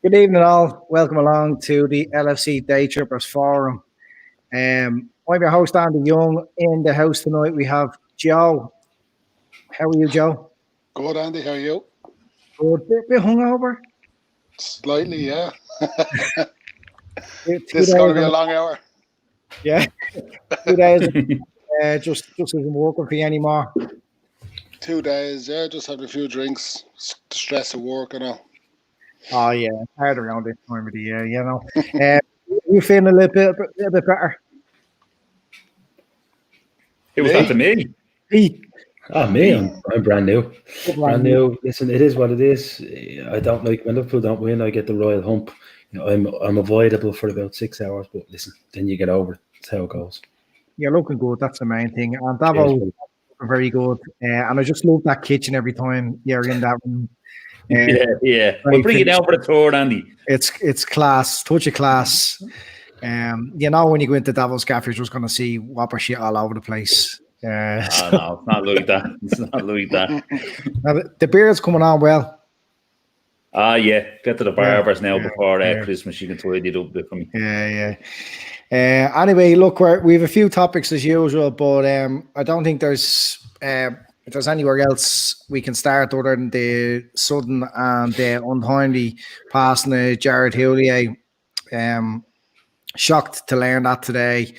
Good evening, all. Welcome along to the LFC Daytrippers Forum. I'm your host, Andy Young. In the house tonight, we have Joe. How are you, Joe? Good, Andy. How are you? Good. Bit hungover? Slightly, yeah. This is going to be a long hour. Yeah. 2 days. Just isn't working for you anymore. 2 days, yeah. Just had a few drinks. Stress of work and all. Oh, yeah. Hard around this time of the year, you know. You feeling a little bit better? It was that to me. Me, I'm brand new. Brand new. Listen, it is what it is. I don't like when Liverpool don't win. I get the royal hump. You know, I'm avoidable for about 6 hours, but listen, then you get over it. That's how it goes. You're looking good. That's the main thing. And Davo, very good. And I just love that kitchen every time you're in that room. Yeah. We'll bring you down for the tour, Andy. It's class, touch of class. You know, when you go into Davo's cafe, you're just going to see whopper shit all over the place. No, it's not like that. It's not like that. Now, the beard's coming on well. Yeah. Get to the barbers now before Christmas. You can tidy it up a bit for me. Yeah. Anyway, look, we have a few topics as usual, but I don't think there's anywhere else we can start other than the sudden and untimely passing of Jared Houllier. Shocked to learn that today.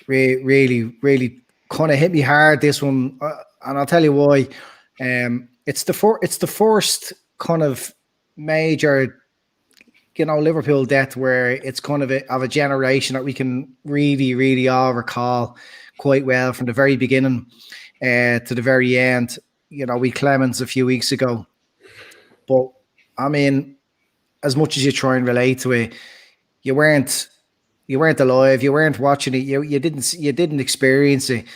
Really kind of hit me hard, this one, and I'll tell you why. It's the first kind of major, Liverpool death where it's kind of a generation that we can really all recall quite well from the very beginning to the very end. We Clemens a few weeks ago, but I mean, as much as you try and relate to it, you weren't alive, you weren't watching it, you didn't experience it.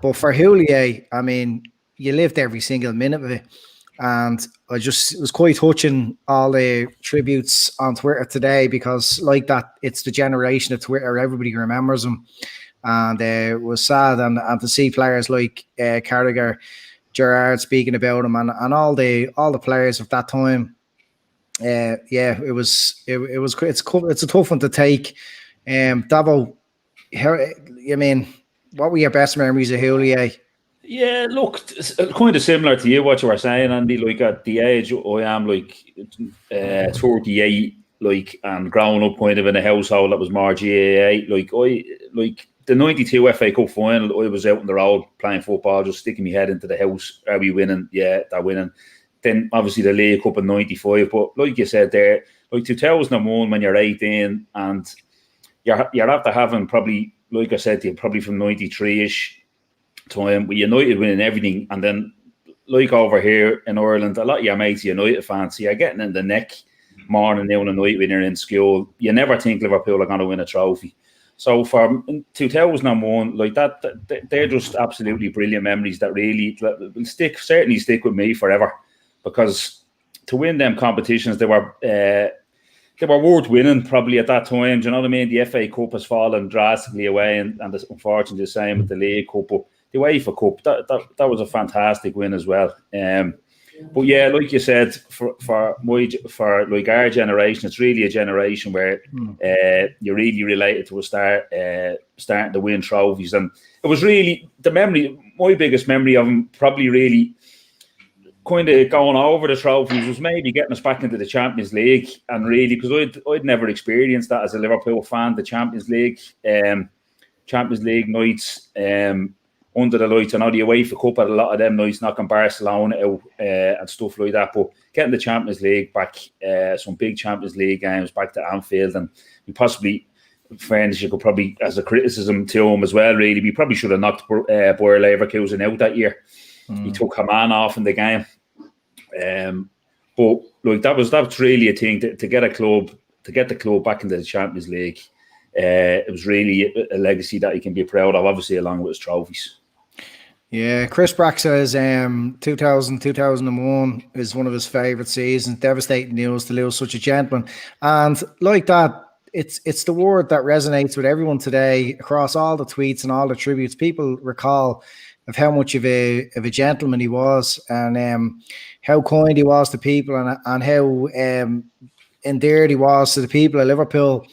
But for Houllier, I mean, you lived every single minute of it. And it was quite touching, all the tributes on Twitter today, because like that, it's the generation of Twitter, everybody remembers him. And it was sad, and to see players like Carragher, Gerrard speaking about him, and all the players of that time. It's a tough one to take. Davo, what were your best memories of Houllier? Yeah, look, it's kind of similar to you, what you were saying, Andy. Like, at the age I am, 38, and growing up kind of in a household that was more GAA. The 92 FA Cup final, I was out on the road playing football, just sticking my head into the house. Are we winning? Yeah, they're winning. Then obviously the League Cup in 95. But like you said there, 2001 when you're 18 and you're after having probably, like I said to you, probably from 93-ish time with United winning everything. And then like over here in Ireland, a lot of your mates are United fans, so you're getting in the neck morning, noon and night when you're in school. You never think Liverpool are going to win a trophy. So for 2001, like that, they're just absolutely brilliant memories that really will certainly stick with me forever. Because to win them competitions, they were worth winning probably at that time. Do you know what I mean? The FA Cup has fallen drastically away, and unfortunately the same with the League Cup. But the UEFA Cup, that was a fantastic win as well. But yeah, like you said, for like our generation, it's really a generation where you're really related to starting to win trophies, and it was really my biggest memory of him, probably really kind of going over the trophies, was maybe getting us back into the Champions League. And really, because I'd never experienced that as a Liverpool fan, the Champions League nights under the lights. I know the UEFA Cup had a lot of them nights, knocking Barcelona out and stuff like that. But getting the Champions League back, some big Champions League games back to Anfield, and we possibly, fairness, you could probably, as a criticism to him as well, really, we probably should have knocked Bayer Leverkusen out that year. He took Haman off in the game. But like that was really a thing to get the club back into the Champions League. It was really a legacy that he can be proud of, obviously, along with his trophies. Yeah, Chris Brack says 2001 is one of his favourite seasons. Devastating news to lose such a gentleman. And like that, it's the word that resonates with everyone today across all the tweets and all the tributes. People recall how much of a gentleman he was, and how kind he was to people, and how endeared he was to the people of Liverpool.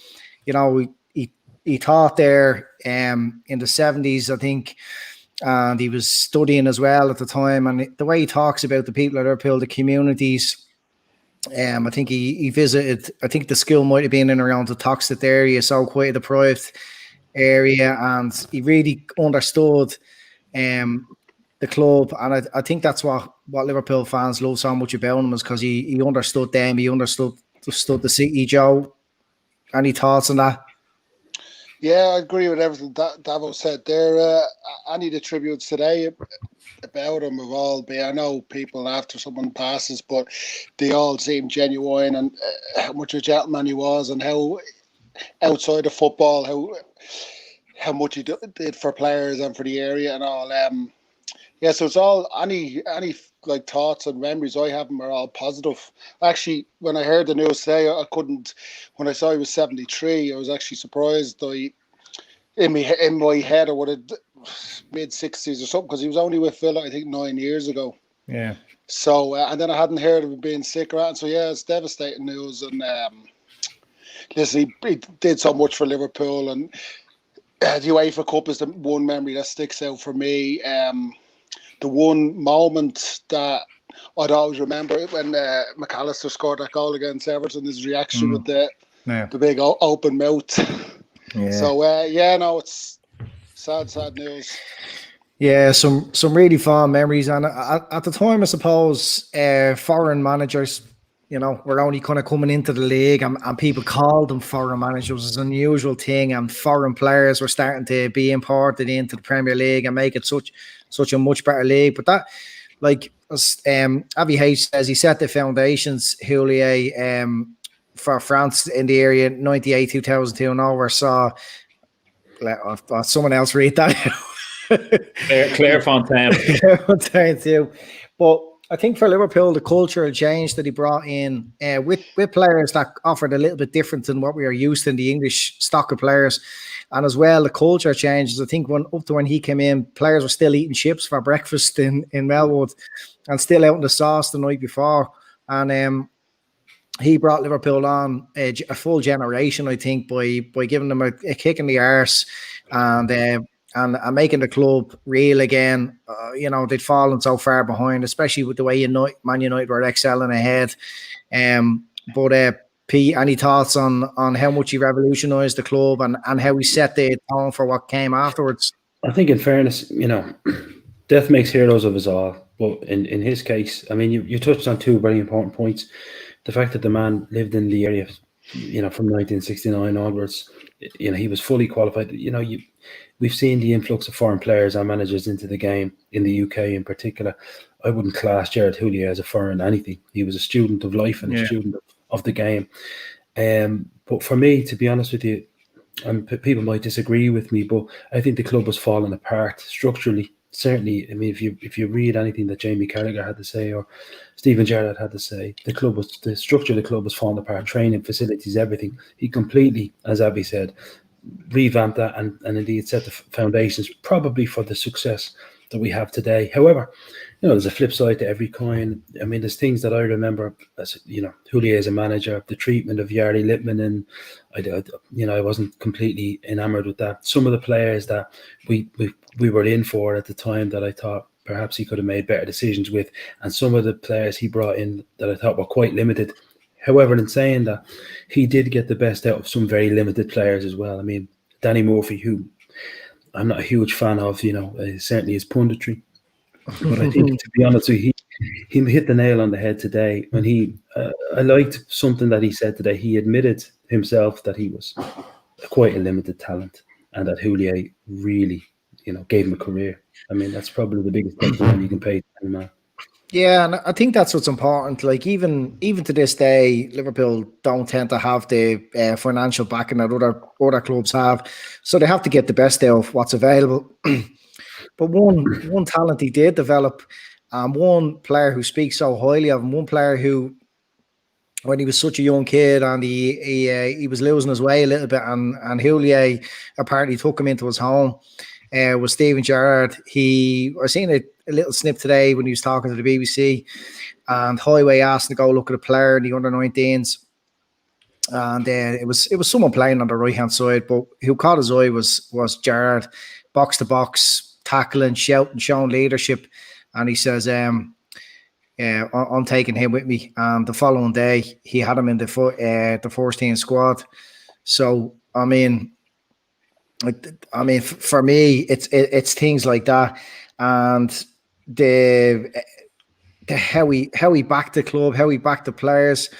You know, he taught there in the 70s, I think, and he was studying as well at the time. And the way he talks about the people of Liverpool, the communities, I think he visited, I think the school might have been in around the Toxteth area, so quite a deprived area, and he really understood the club. And I think that's what Liverpool fans love so much about him, is because he understood them, he understood the city. Joe, any thoughts on that? Yeah, I agree with everything Davo said there. Any of the tributes today about him have all been, I know people after someone passes, but they all seem genuine, and how much of a gentleman he was, and how outside of football, how much he did for players and for the area and all. Yeah, so it's all, any like thoughts and memories I have are all positive. Actually, when I heard the news today, when I saw he was 73, I was actually surprised. In my head, I would have mid-60s or something, because he was only with Villa, I think, 9 years ago. Yeah. So, and then I hadn't heard of him being sick or anything. So, yeah, it's devastating news. And listen, he did so much for Liverpool. And the UEFA Cup is the one memory that sticks out for me. The one moment that I'd always remember when McAllister scored that goal against Everton, his reaction with the big open mouth. Yeah. So, no, it's sad news. Yeah, some really fond memories. And at the time, I suppose, foreign managers, you know, were only kind of coming into the league, and people called them foreign managers. It was an unusual thing, and foreign players were starting to be imported into the Premier League and make it such a much better league. But that, like, as Avi H says, he set the foundations, Houllier, for France in the area, 98, 2002 and over. So let someone else read that. Claire Fontaine. Fontaine too. But I think for Liverpool, the cultural change that he brought in with players that offered a little bit different than what we are used to in the English stock of players, and as well the culture changes. I think when he came in, players were still eating chips for breakfast in Melwood, and still out in the sauce the night before. And he brought Liverpool on a full generation, I think, by giving them a kick in the arse and making the club real again. You know, they'd fallen so far behind, especially with the way Man United were excelling ahead. But Pete, any thoughts on how much he revolutionised the club and how he set the tone for what came afterwards? I think, in fairness, you know, death makes heroes of us all. But in his case, I mean, you touched on two very important points. The fact that the man lived in the area, you know, from 1969 onwards, you know, he was fully qualified. You know, we've seen the influx of foreign players and managers into the game in the UK in particular. I wouldn't class Gerard Houllier as a foreign anything. He was a student of life and a student of the game. But for me, to be honest with you, and people might disagree with me, but I think the club was falling apart structurally. Certainly, I mean, if you read anything that Jamie Carragher had to say or Stephen Gerrard had to say, the structure of the club was falling apart. Training, facilities, everything. He completely, as Abby said, revamped that and indeed set the foundations probably for the success that we have today. However, you know, there's a flip side to every coin. I mean, there's things that I remember, as you know, Houllier as a manager, the treatment of Yardy Lippman, and I wasn't completely enamored with that. Some of the players that we were in for at the time that I thought perhaps he could have made better decisions with, and some of the players he brought in that I thought were quite limited. However, in saying that, he did get the best out of some very limited players as well. I mean, Danny Murphy, who I'm not a huge fan of, you know, certainly his punditry. But I think, to be honest with you, he hit the nail on the head today when I liked something that he said today. He admitted himself that he was quite a limited talent and that Houllier really, you know, gave him a career. I mean, that's probably the biggest compliment you can pay to any man. Yeah, and I think that's what's important. Like even to this day, Liverpool don't tend to have the financial backing that other clubs have, so they have to get the best out of what's available. But one talent he did develop, one player who speaks so highly of him, one player who, when he was such a young kid and he was losing his way a little bit, and Houllier apparently took him into his home. was Steven Gerrard. I seen a little snip today when he was talking to the BBC, and Highway asked him to go look at a player in the under-19s. And it was someone playing on the right hand side, but who caught his eye was Gerrard, box to box, tackling, shouting, showing leadership. And he says, I'm taking him with me. And the following day, he had him in the first team squad. So I mean, for me, it's things like that, and the how he backed the club, how he backed the players.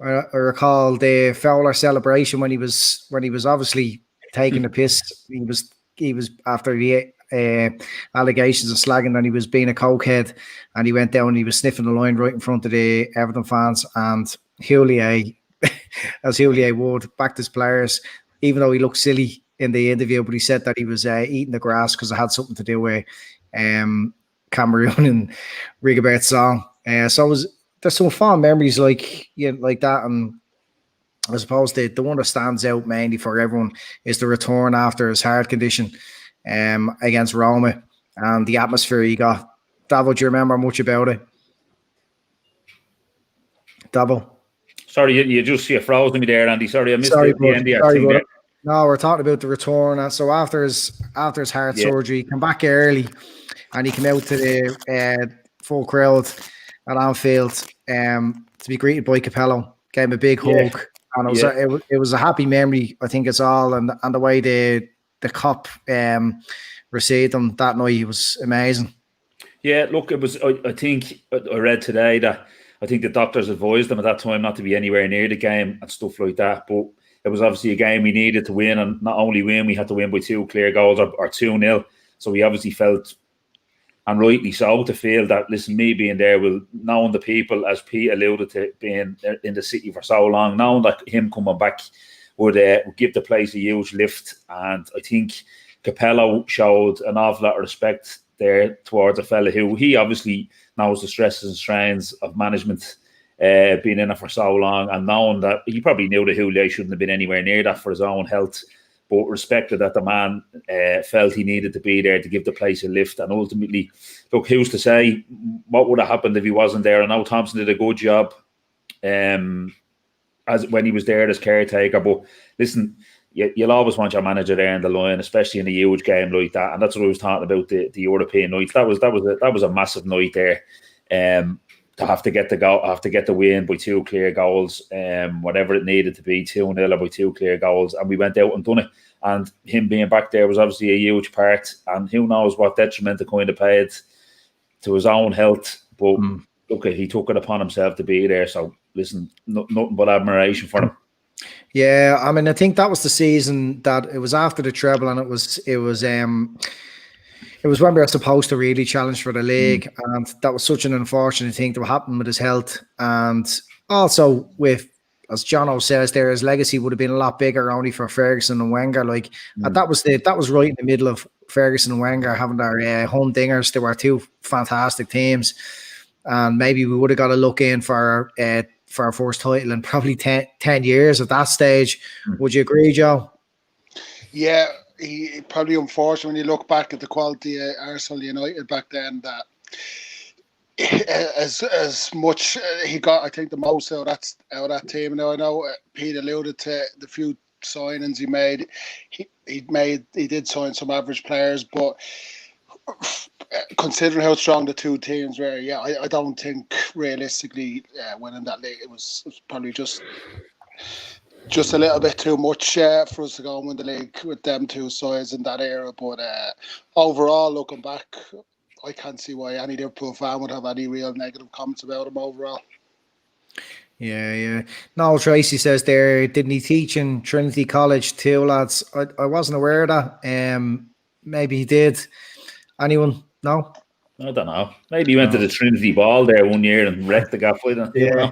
I recall the Fowler celebration when he was obviously taking the piss. He was after the allegations of slagging that he was being a cokehead, and he went down and he was sniffing the line right in front of the Everton fans. And Houllier, as Houllier would, backed his players, even though he looked silly in the interview, but he said that he was eating the grass because it had something to do with Cameroon and Rigobert's song. So there's some fond memories like that, and I suppose the one that stands out mainly for everyone is the return after his heart condition against Roma, and the atmosphere he got. Davo, do you remember much about it? Davo? Sorry, you froze me there, Andy. Sorry, I missed the end of your thing there. No, we're talking about the return. And so after his heart surgery, he came back early, and he came out to the full crowd at Anfield to be greeted by Capello. Gave him a big hug, and it was a happy memory. I think it's all, and the way the cop received him that night was amazing. Yeah, look, it was. I think I read today that I think the doctors advised him at that time not to be anywhere near the game and stuff like that. But it was obviously a game we needed to win, and not only win, we had to win by 2 clear goals or 2-0. So we obviously felt, and rightly so, to feel that, listen, me being there will, knowing the people, as Pete alluded to, being in the city for so long, knowing that him coming back would give the place a huge lift. And I think Capello showed an awful lot of respect there towards a fella who he obviously knows the stresses and strains of management, being in it for so long, and knowing that he probably knew that Houllier shouldn't have been anywhere near that for his own health, but respected that the man felt he needed to be there to give the place a lift. And ultimately, look, who's to say what would have happened if he wasn't there? I know Thompson did a good job as when he was there as caretaker, but listen, you'll always want your manager there in the line, especially in a huge game like that. And that's what I was talking about, the European nights. That was a massive night there. To have to get the win by 2 clear goals, whatever it needed to be, 2-0 or by 2 clear goals, and we went out and done it. And him being back there was obviously a huge part, and who knows what detriment it kind of paid to his own health. But look, he took it upon himself to be there. So listen, nothing but admiration for him. Yeah, I mean, I think that was the season that it was after the treble, and it was when we were supposed to really challenge for the league, and that was such an unfortunate thing that happened with his health. And also with, as Jono says there, his legacy would have been a lot bigger only for Ferguson and Wenger. That was right in the middle of Ferguson and Wenger having their home dingers. They were 2 fantastic teams, and maybe we would have got a look in for our first title in probably 10 years at that stage. Would you agree, Joe? Yeah. He probably, unfortunately, when you look back at the quality of Arsenal United back then, that as much he got, I think, the most out of that team. Now I know Pete alluded to the few signings he made. He did sign some average players, but considering how strong the 2 teams were, I don't think realistically winning that league, it was probably just a little bit too much for us to go and win the league with them 2 sides in that era. But overall, looking back, I can't see why any Liverpool fan would have any real negative comments about him overall. Yeah. Noel Tracy says there, didn't he teach in Trinity College too, lads? I wasn't aware of that. Maybe he did. Anyone? No? I don't know. Maybe he went to the Trinity Ball there one year and wrecked the gap with him. Yeah.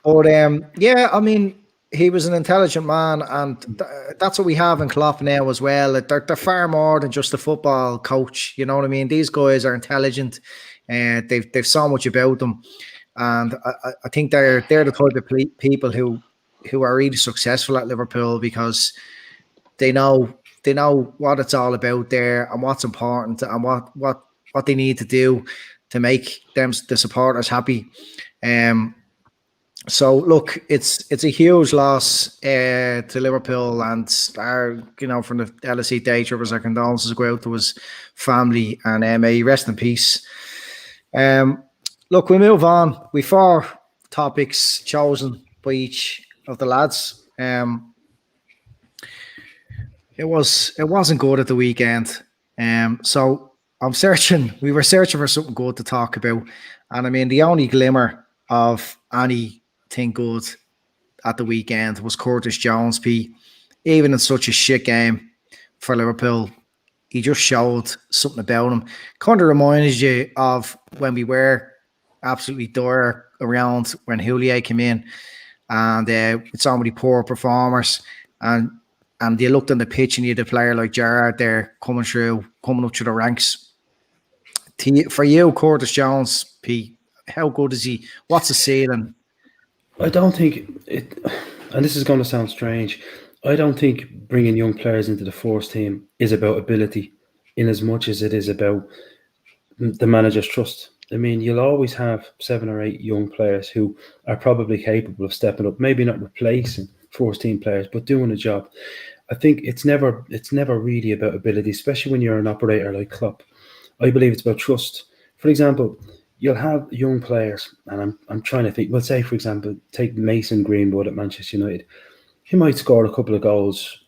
But I mean, he was an intelligent man, and that's what we have in Klopp now as well. They're far more than just a football coach. You know what I mean? These guys are intelligent, and they've so much about them. And I think they're the type of people who are really successful at Liverpool, because they know know what it's all about there and what's important and what they need to do to make the supporters happy. So look, it's a huge loss to Liverpool, and our, from the LFC Daytrippers, our condolences go out to his family, and may he rest in peace. Look, we move on. We 4 topics chosen by each of the lads. It wasn't good at the weekend. So we were searching for something good to talk about, and I mean the only glimmer of anything good at the weekend was Curtis Jones. Even in such a shit game for Liverpool, he just showed something about him. Kind of reminded you of when we were absolutely dire around when Houllier came in, and with so many poor performers, and you looked on the pitch and you had a player like Gerrard there coming up through the ranks. For you, Curtis Jones, P, how good is he? What's the ceiling? I don't think it, and this is going to sound strange, I don't think bringing young players into the first team is about ability in as much as it is about the manager's trust. I mean, you'll always have 7 or 8 young players who are probably capable of stepping up, maybe not replacing first team players, but doing a job. I think it's never really about ability, especially when you're an operator like Klopp. I believe it's about trust. For example, you'll have young players, and I'm trying to think. Well, say, for example, take Mason Greenwood at Manchester United. He might score a couple of goals,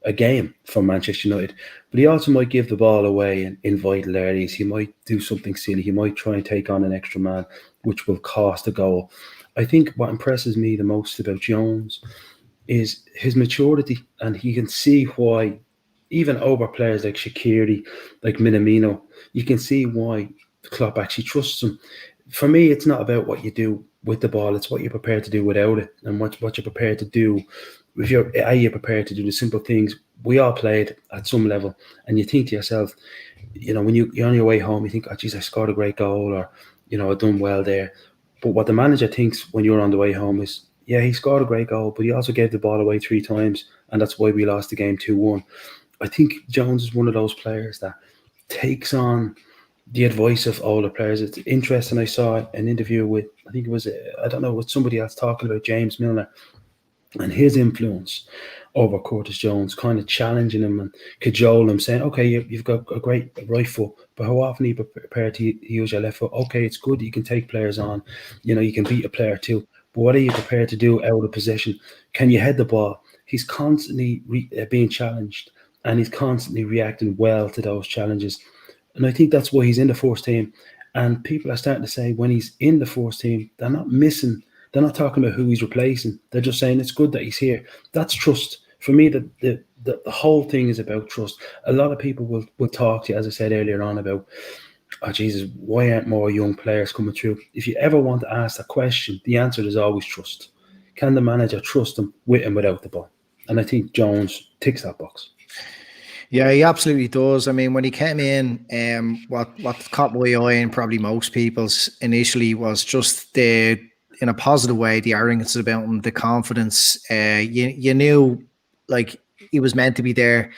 a game for Manchester United, but he also might give the ball away in vital areas. He might do something silly. He might try and take on an extra man, which will cost a goal. I think what impresses me the most about Jones is his maturity, and he can see why, even over players like Shaqiri, like Minamino, you can see why Klopp actually trusts him. For me, it's not about what you do with the ball, it's what you're prepared to do without it, and what you're prepared to do. If you're prepared to do the simple things. We all played at some level, and you think to yourself, when you're on your way home, you think, oh geez, I scored a great goal, or I've done well there. But what the manager thinks when you're on the way home is, yeah, he scored a great goal, but he also gave the ball away 3 times, and that's why we lost the game 2-1. I think Jones is one of those players that takes on the advice of older players. It's interesting. I saw an interview with, I think it was, with somebody else talking about James Milner and his influence over Curtis Jones, kind of challenging him and cajoling him, saying, okay, you've got a great right foot, but how often are you prepared to use your left foot? Okay, it's good, you can take players on, you can beat a player too, but what are you prepared to do out of possession? Can you head the ball? He's constantly being challenged, and he's constantly reacting well to those challenges. And I think that's why he's in the first team. And people are starting to say when he's in the first team, they're not talking about who he's replacing. They're just saying it's good that he's here. That's trust. For me, the whole thing is about trust. A lot of people will talk to you, as I said earlier on, about, oh Jesus, why aren't more young players coming through? If you ever want to ask that question, the answer is always trust. Can the manager trust him with and without the ball? And I think Jones ticks that box. Yeah, he absolutely does. I mean, when he came in, what caught my eye and probably most people's initially was just in a positive way, the arrogance about him, the confidence. You knew, like, he was meant to be there.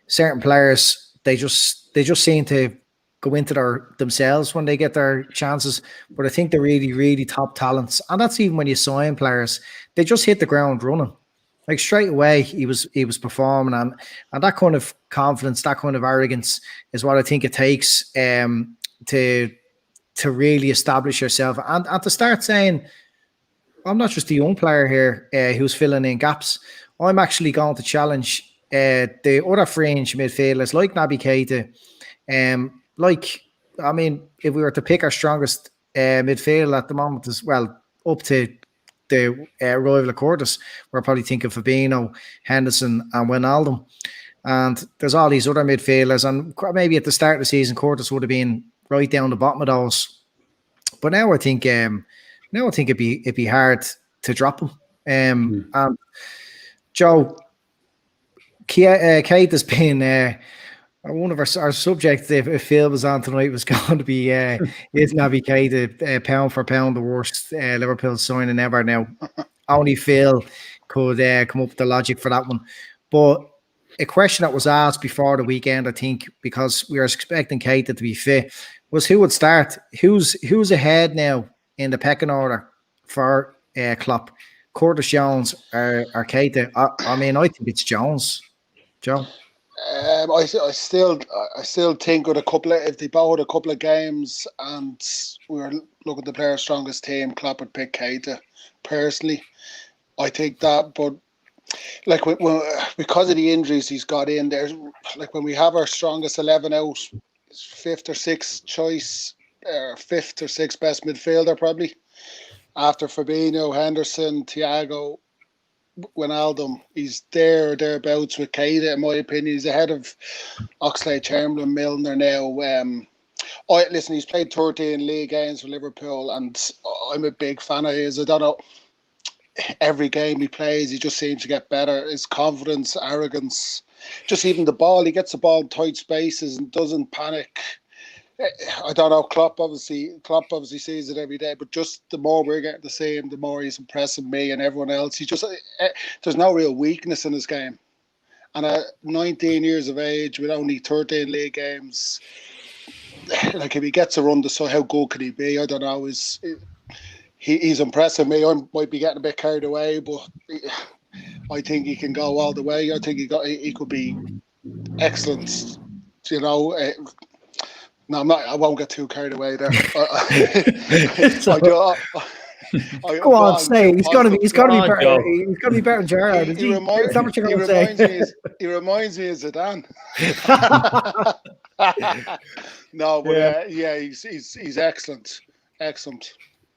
Certain players, they just seem to go into themselves when they get their chances. But I think the really, really top talents, and that's even when you sign players, they just hit the ground running. Like straight away, he was performing, and that kind of confidence, that kind of arrogance, is what I think it takes to really establish yourself and to start saying, I'm not just a young player here who's filling in gaps. I'm actually going to challenge the other fringe midfielders like Naby Keita. If we were to pick our strongest midfield at the moment as well, up to the rival of Curtis, we're probably thinking Fabinho, Henderson, and Wijnaldum. And there's all these other midfielders, and maybe at the start of the season, Curtis would have been right down the bottom of those. But now I think it'd be hard to drop him. And Joe, Kate has been one of our subjects. If Phil was on tonight, was going to be is Naby Keita, pound for pound the worst Liverpool signing ever. Now only Phil could come up with the logic for that one, but a question that was asked before the weekend, I think, because we were expecting Keita to be fit, was who would start? Who's ahead now in the pecking order for Klopp? Curtis Jones or Keita? I mean, I think it's Jones. Joe? I still think with if they bowled a couple of games and we were looking to play our strongest team, Klopp would pick Keita. Personally, I think that, but like when because of the injuries he's got in there, like when we have our strongest 11 out, fifth or sixth choice, fifth or sixth best midfielder probably after Fabinho, Henderson, THIAGO, Wijnaldum, he's there or thereabouts with Keita. In my opinion, he's ahead of Oxlade, Chamberlain, Milner now. Listen, he's played 13 league games for Liverpool, and I'm a big fan of his. I don't know, every game he plays, he just seems to get better. His confidence, arrogance, just even the ball. He gets the ball in tight spaces and doesn't panic. I don't know. Klopp obviously sees it every day, but just the more we're getting to see him, the more he's impressing me and everyone else. He just there's no real weakness in his game. And at 19 years of age, with only 13 league games, like if he gets a run, so how good could he be? I don't know. He's impressing me. I might be getting a bit carried away, but I think he can go all the way. I think he could be excellent. You know. No, I'm not. I won't get too carried away there. Go on, say he's gonna be better. He's gonna be better than Gerrard. He reminds me of Zidane. No, but he's excellent. Excellent.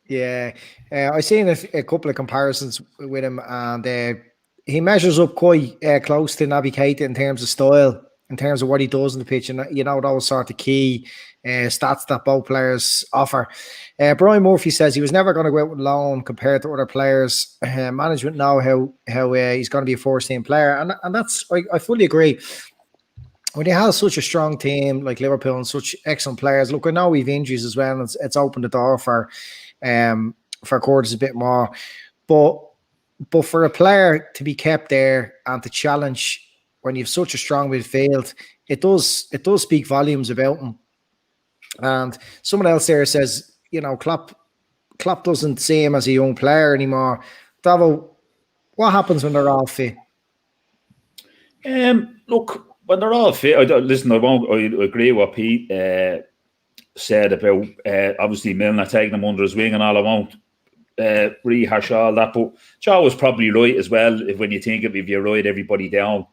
Yeah, I've seen a couple of comparisons with him, and he measures up quite close to Naby Keita in terms of style, in terms of what he does in the pitch, and you know those sort of key stats that both players offer. Brian Murphy says he was never going to go out with loan compared to other players. Management know how he's going to be a first-team player, and that's I fully agree. When you have such a strong team like Liverpool and such excellent players, look, I know we've injuries as well, and it's opened the door for Curtis a bit more, but for a player to be kept there and to challenge when you have such a strong midfield, it does speak volumes about him. And someone else there says, you know, Klopp doesn't see him as a young player anymore. Davo, what happens when they're all fit? Look, when they're all fit, I agree with what Pete said about obviously Milner taking him under his wing and all. I won't rehash all that, but Joe was probably right as well. When you think if you write everybody down,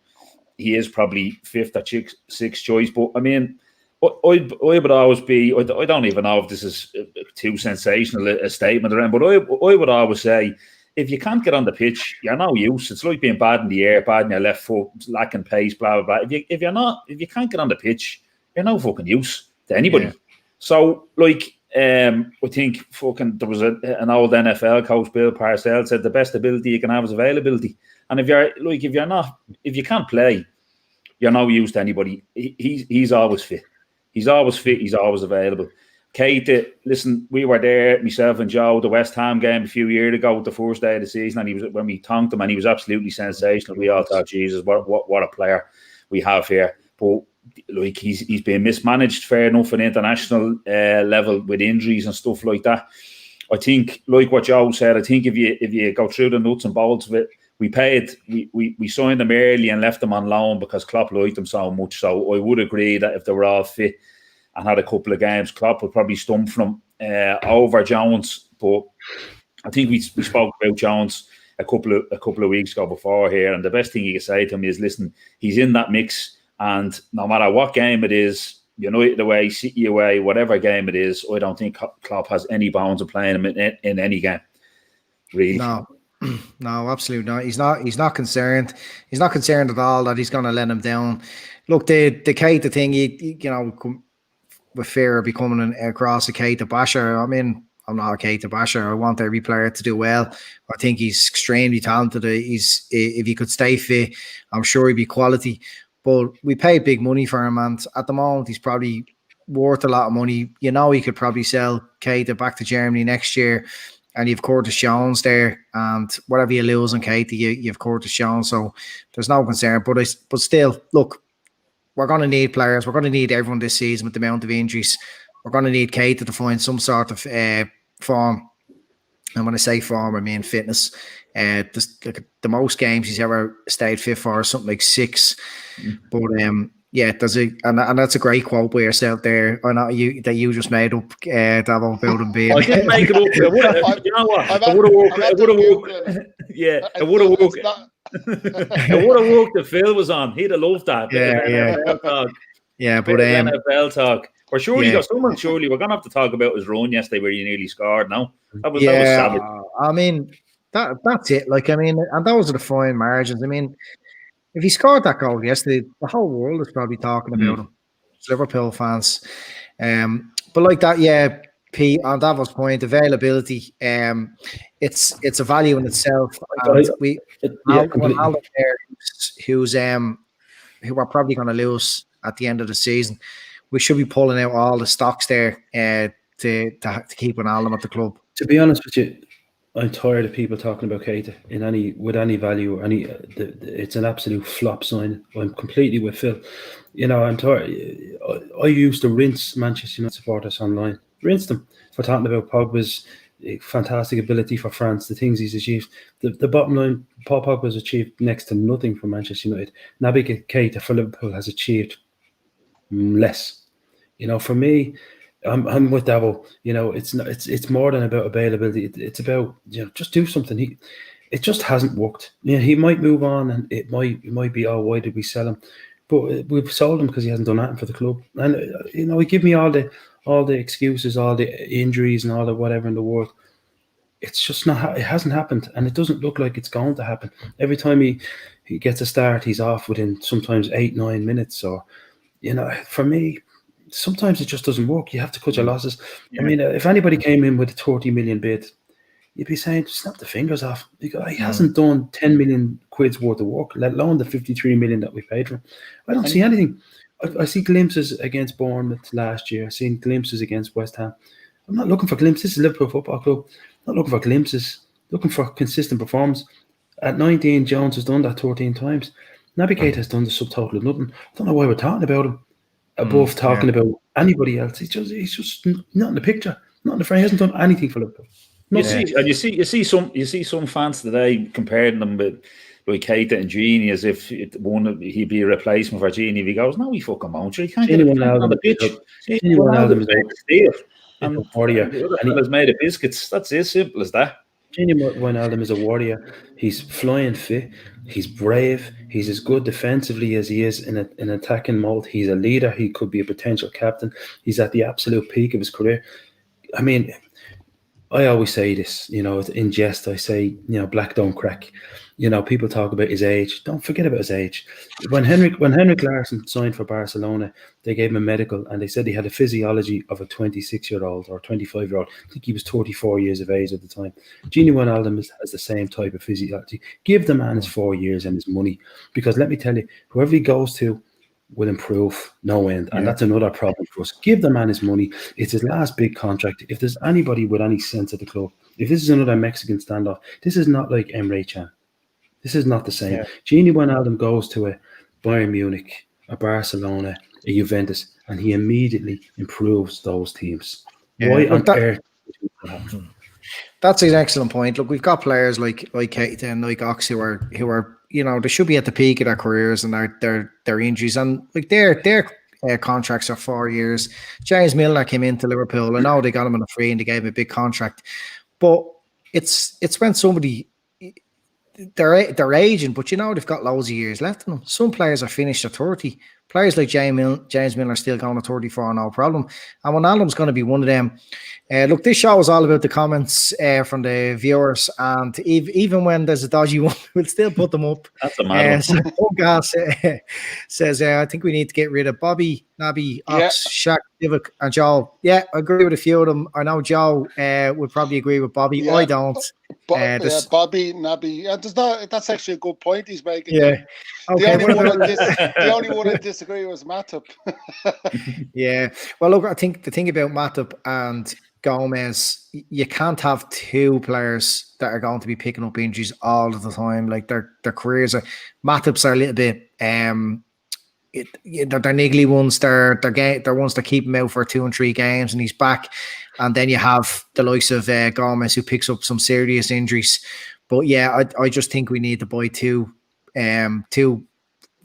he is probably fifth or sixth choice. But I mean, I would always be. I don't even know if this is too sensational a statement around, but I would always say, if you can't get on the pitch, you're no use. It's like being bad in the air, bad in your left foot, lacking pace, blah blah blah. If you can't get on the pitch, you're no fucking use to anybody. Yeah. So like, I think fucking there was an old NFL coach, Bill Parcells, said the best ability you can have is availability. And if you can't play, you're no use to anybody. He's always fit. He's always fit. He's always available. Keita, listen, we were there, myself and Joe, the West Ham game a few years ago, the first day of the season, and when we thanked him, and he was absolutely sensational. We all thought, Jesus, what a player we have here. But like he's been mismanaged, fair enough, at international level with injuries and stuff like that. I think, like what Joe said, I think if you go through the nuts and bolts of it, we signed them early and left them on loan because Klopp liked them so much. So I would agree that if they were all fit and had a couple of games, Klopp would probably stump from over Jones. But I think we spoke about Jones a couple of weeks ago before here, and the best thing you can say to him is, listen, he's in that mix, and no matter what game it is, United away, City away, whatever game it is, I don't think Klopp has any bounds of playing him in any game. Really. No, absolutely not. He's not concerned. He's not concerned at all that he's going to let him down. Look, the Keita thing, you know, with fear of becoming across a Keita basher. I mean, I'm not a Keita basher. I want every player to do well. I think he's extremely talented. If he could stay fit, I'm sure he'd be quality. But we paid big money for him, and at the moment, he's probably worth a lot of money. You know, he could probably sell Keita back to Germany next year and you've Curtis Jones there, and whatever you lose on Keita, you've Curtis Jones, so there's no concern. But still, look, we're going to need players. We're going to need everyone this season with the amount of injuries. We're going to need Keita to find some sort of form. And when I say form, I mean fitness. The most games he's ever stayed fit for is something like 6. But yeah, and that's a great quote by yourself there. I know that you just made up, Davo, about him being. I didn't make it up. You know what? It would have worked. Yeah, it would have worked. It would have worked if Phil was on. He'd have loved that. Yeah, but NFL talk. Or surely, surely we're gonna have to talk about his run yesterday where he nearly scored. No, that was savage. I mean, that's it. Like, I mean, and those are the fine margins. I mean, if he scored that goal yesterday, the whole world is probably talking about him. It's Liverpool fans. But like that, yeah, Pete, on Davo's point, availability, it's a value in itself. And who we're probably going to lose at the end of the season, we should be pulling out all the stocks there to keep an Alden at the club. To be honest with you, I'm tired of people talking about Keita with any value or any. It's an absolute flop sign. I'm completely with Phil. You know, I'm tired. I used to rinse Manchester United supporters online. Rinse them for talking about Pogba's fantastic ability for France, the things he's achieved. The bottom line, Paul Pogba's achieved next to nothing for Manchester United. Naby Keita for Liverpool has achieved less. You know, for me, I'm with Davo. You know, it's more than about availability. It's about, you know, just do something. It just hasn't worked. Yeah, he might move on, and it might be, oh, why did we sell him? But we've sold him because he hasn't done anything for the club. And you know, he give me all the excuses, all the injuries, and all the whatever in the world. It's just not. It hasn't happened, and it doesn't look like it's going to happen. Every time he gets a start, he's off within sometimes 8-9 minutes. Or, you know, for me, sometimes it just doesn't work. You have to cut your losses. Yeah. I mean, if anybody came in with a 30 million bid, you'd be saying, snap the fingers off. Because he hasn't done 10 million quid's worth of work, let alone the 53 million that we paid for him. I don't see anything. I see glimpses against Bournemouth last year. I've seen glimpses against West Ham. I'm not looking for glimpses. This is Liverpool Football Club. I'm not looking for glimpses. Looking for consistent performance. At 19, Jones has done that 13 times. Naby Keita has done the subtotal of nothing. I don't know why we're talking about him above talking about anybody else. He's just not in the picture. Not in the frame. He hasn't done anything for Liverpool. You see some fans today comparing them with like Keita and Gini as if he'd be a replacement for Gini. If he goes, no, he fucking won't. He can't get on the pitch. And the warrior. And he was made of biscuits. That's as simple as that. Gini Wijnaldum is a warrior. He's flying fit. He's brave. He's as good defensively as he is in an attacking mode. He's a leader. He could be a potential captain. He's at the absolute peak of his career. I mean, I always say this, you know, in jest. I say, you know, black don't crack. You know, people talk about his age. Don't forget about his age. When Henrik Larsson signed for Barcelona, they gave him a medical and they said he had a physiology of a 26-year-old or 25-year-old. I think he was 34 years of age at the time. Gini Wijnaldum has the same type of physiology. Give the man his 4 years and his money, because let me tell you, whoever he goes to will improve no end. And that's another problem for us. Give the man his money. It's his last big contract. If there's anybody with any sense of the club, if this is another Mexican standoff, this is not like Emre Can. This is not the same. Yeah. Gini Wijnaldum goes to a Bayern Munich, a Barcelona, a Juventus, and he immediately improves those teams. Yeah. Why on earth? That's an excellent point. Look, we've got players like Keita and like Ox who are, you know, they should be at the peak of their careers and their injuries, and like their contracts are 4 years. James Milner came into Liverpool. I know they got him on a free and they gave him a big contract, but it's when somebody. They're aging, but you know they've got loads of years left in them. Some players are finished at 30. Players like James Milner are still going at 34, no problem. And Wijnaldum's going to be one of them. Look, this show is all about the comments from the viewers, and even when there's a dodgy one, we'll still put them up. That's a mad one. Gas says, I think we need to get rid of Bobby, Naby, Ox, Shaq, Divock, and Joe. Yeah, I agree with a few of them. I know Joe would probably agree with Bobby. Yeah, I don't. Bobby, Naby. That's actually a good point he's making. Yeah. Okay, the only one I disagree was Matip. Yeah. Well, look, I think the thing about Matip and Gomez, you can't have two players that are going to be picking up injuries all of the time. Like their careers are, Matip's are a little bit they're niggly ones. They're ones that keep him out for 2 and 3 games and he's back. And then you have the likes of Gomez who picks up some serious injuries. But yeah, I just think we need to buy two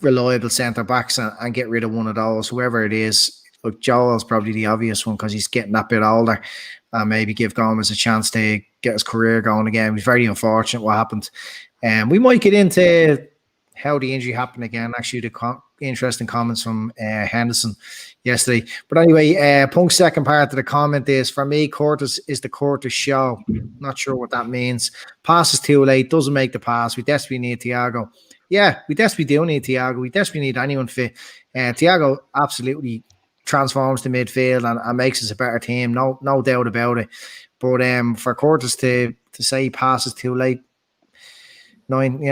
reliable centre backs and get rid of one of those, whoever it is. Look, Joel's probably the obvious one because he's getting that bit older, and maybe give Gomez a chance to get his career going again. It was very unfortunate what happened. We might get into how the injury happened again. Actually, the interesting comments from Henderson yesterday. But anyway, Punk's second part of the comment is, for me, Curtis is the Curtis show. Not sure what that means. Passes too late, doesn't make the pass. We desperately need THIAGO. Yeah, we desperately do need THIAGO. We desperately need anyone fit. THIAGO absolutely transforms the midfield and makes us a better team. No doubt about it. But for Curtis to say he passes too late, 19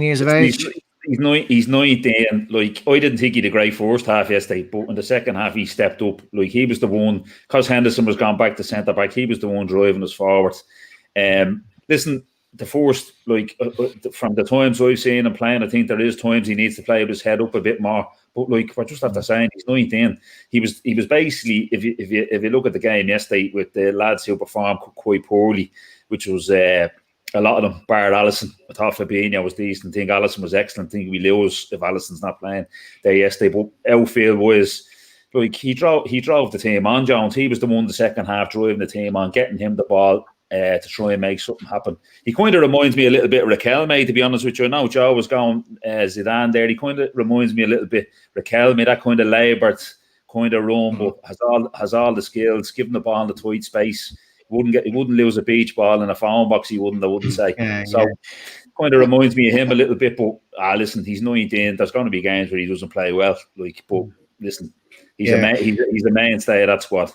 years of age. He's 19. Like, I didn't think he had a great first half yesterday, but in the second half he stepped up. Like, he was the one, because Henderson was gone back to centre back, he was the one driving us forward. Listen, the first, from the times I've seen him playing, I think there is times he needs to play with his head up a bit more. But we're just after saying, he's 19. He was basically, if you look at the game yesterday with the lads who performed quite poorly, which was a lot of them, bar Alisson. I thought Fabinho was decent. I think Alisson was excellent. I think we lose if Alisson's not playing there yesterday. But outfield was, he drove the team on, Jones. He was the one the second half driving the team on, getting him the ball to try and make something happen. He kind of reminds me a little bit of Riquelme, to be honest with you. I know Joe was going Zidane there. He kind of reminds me a little bit Riquelme, that kind of laboured kind of run, but has all the skills, given the ball in the tight space. He wouldn't lose a beach ball in a phone box. I wouldn't say. Kind of reminds me of him a little bit. But listen, he's 19. There's going to be games where he doesn't play well. But listen, he's a mainstay of that squad.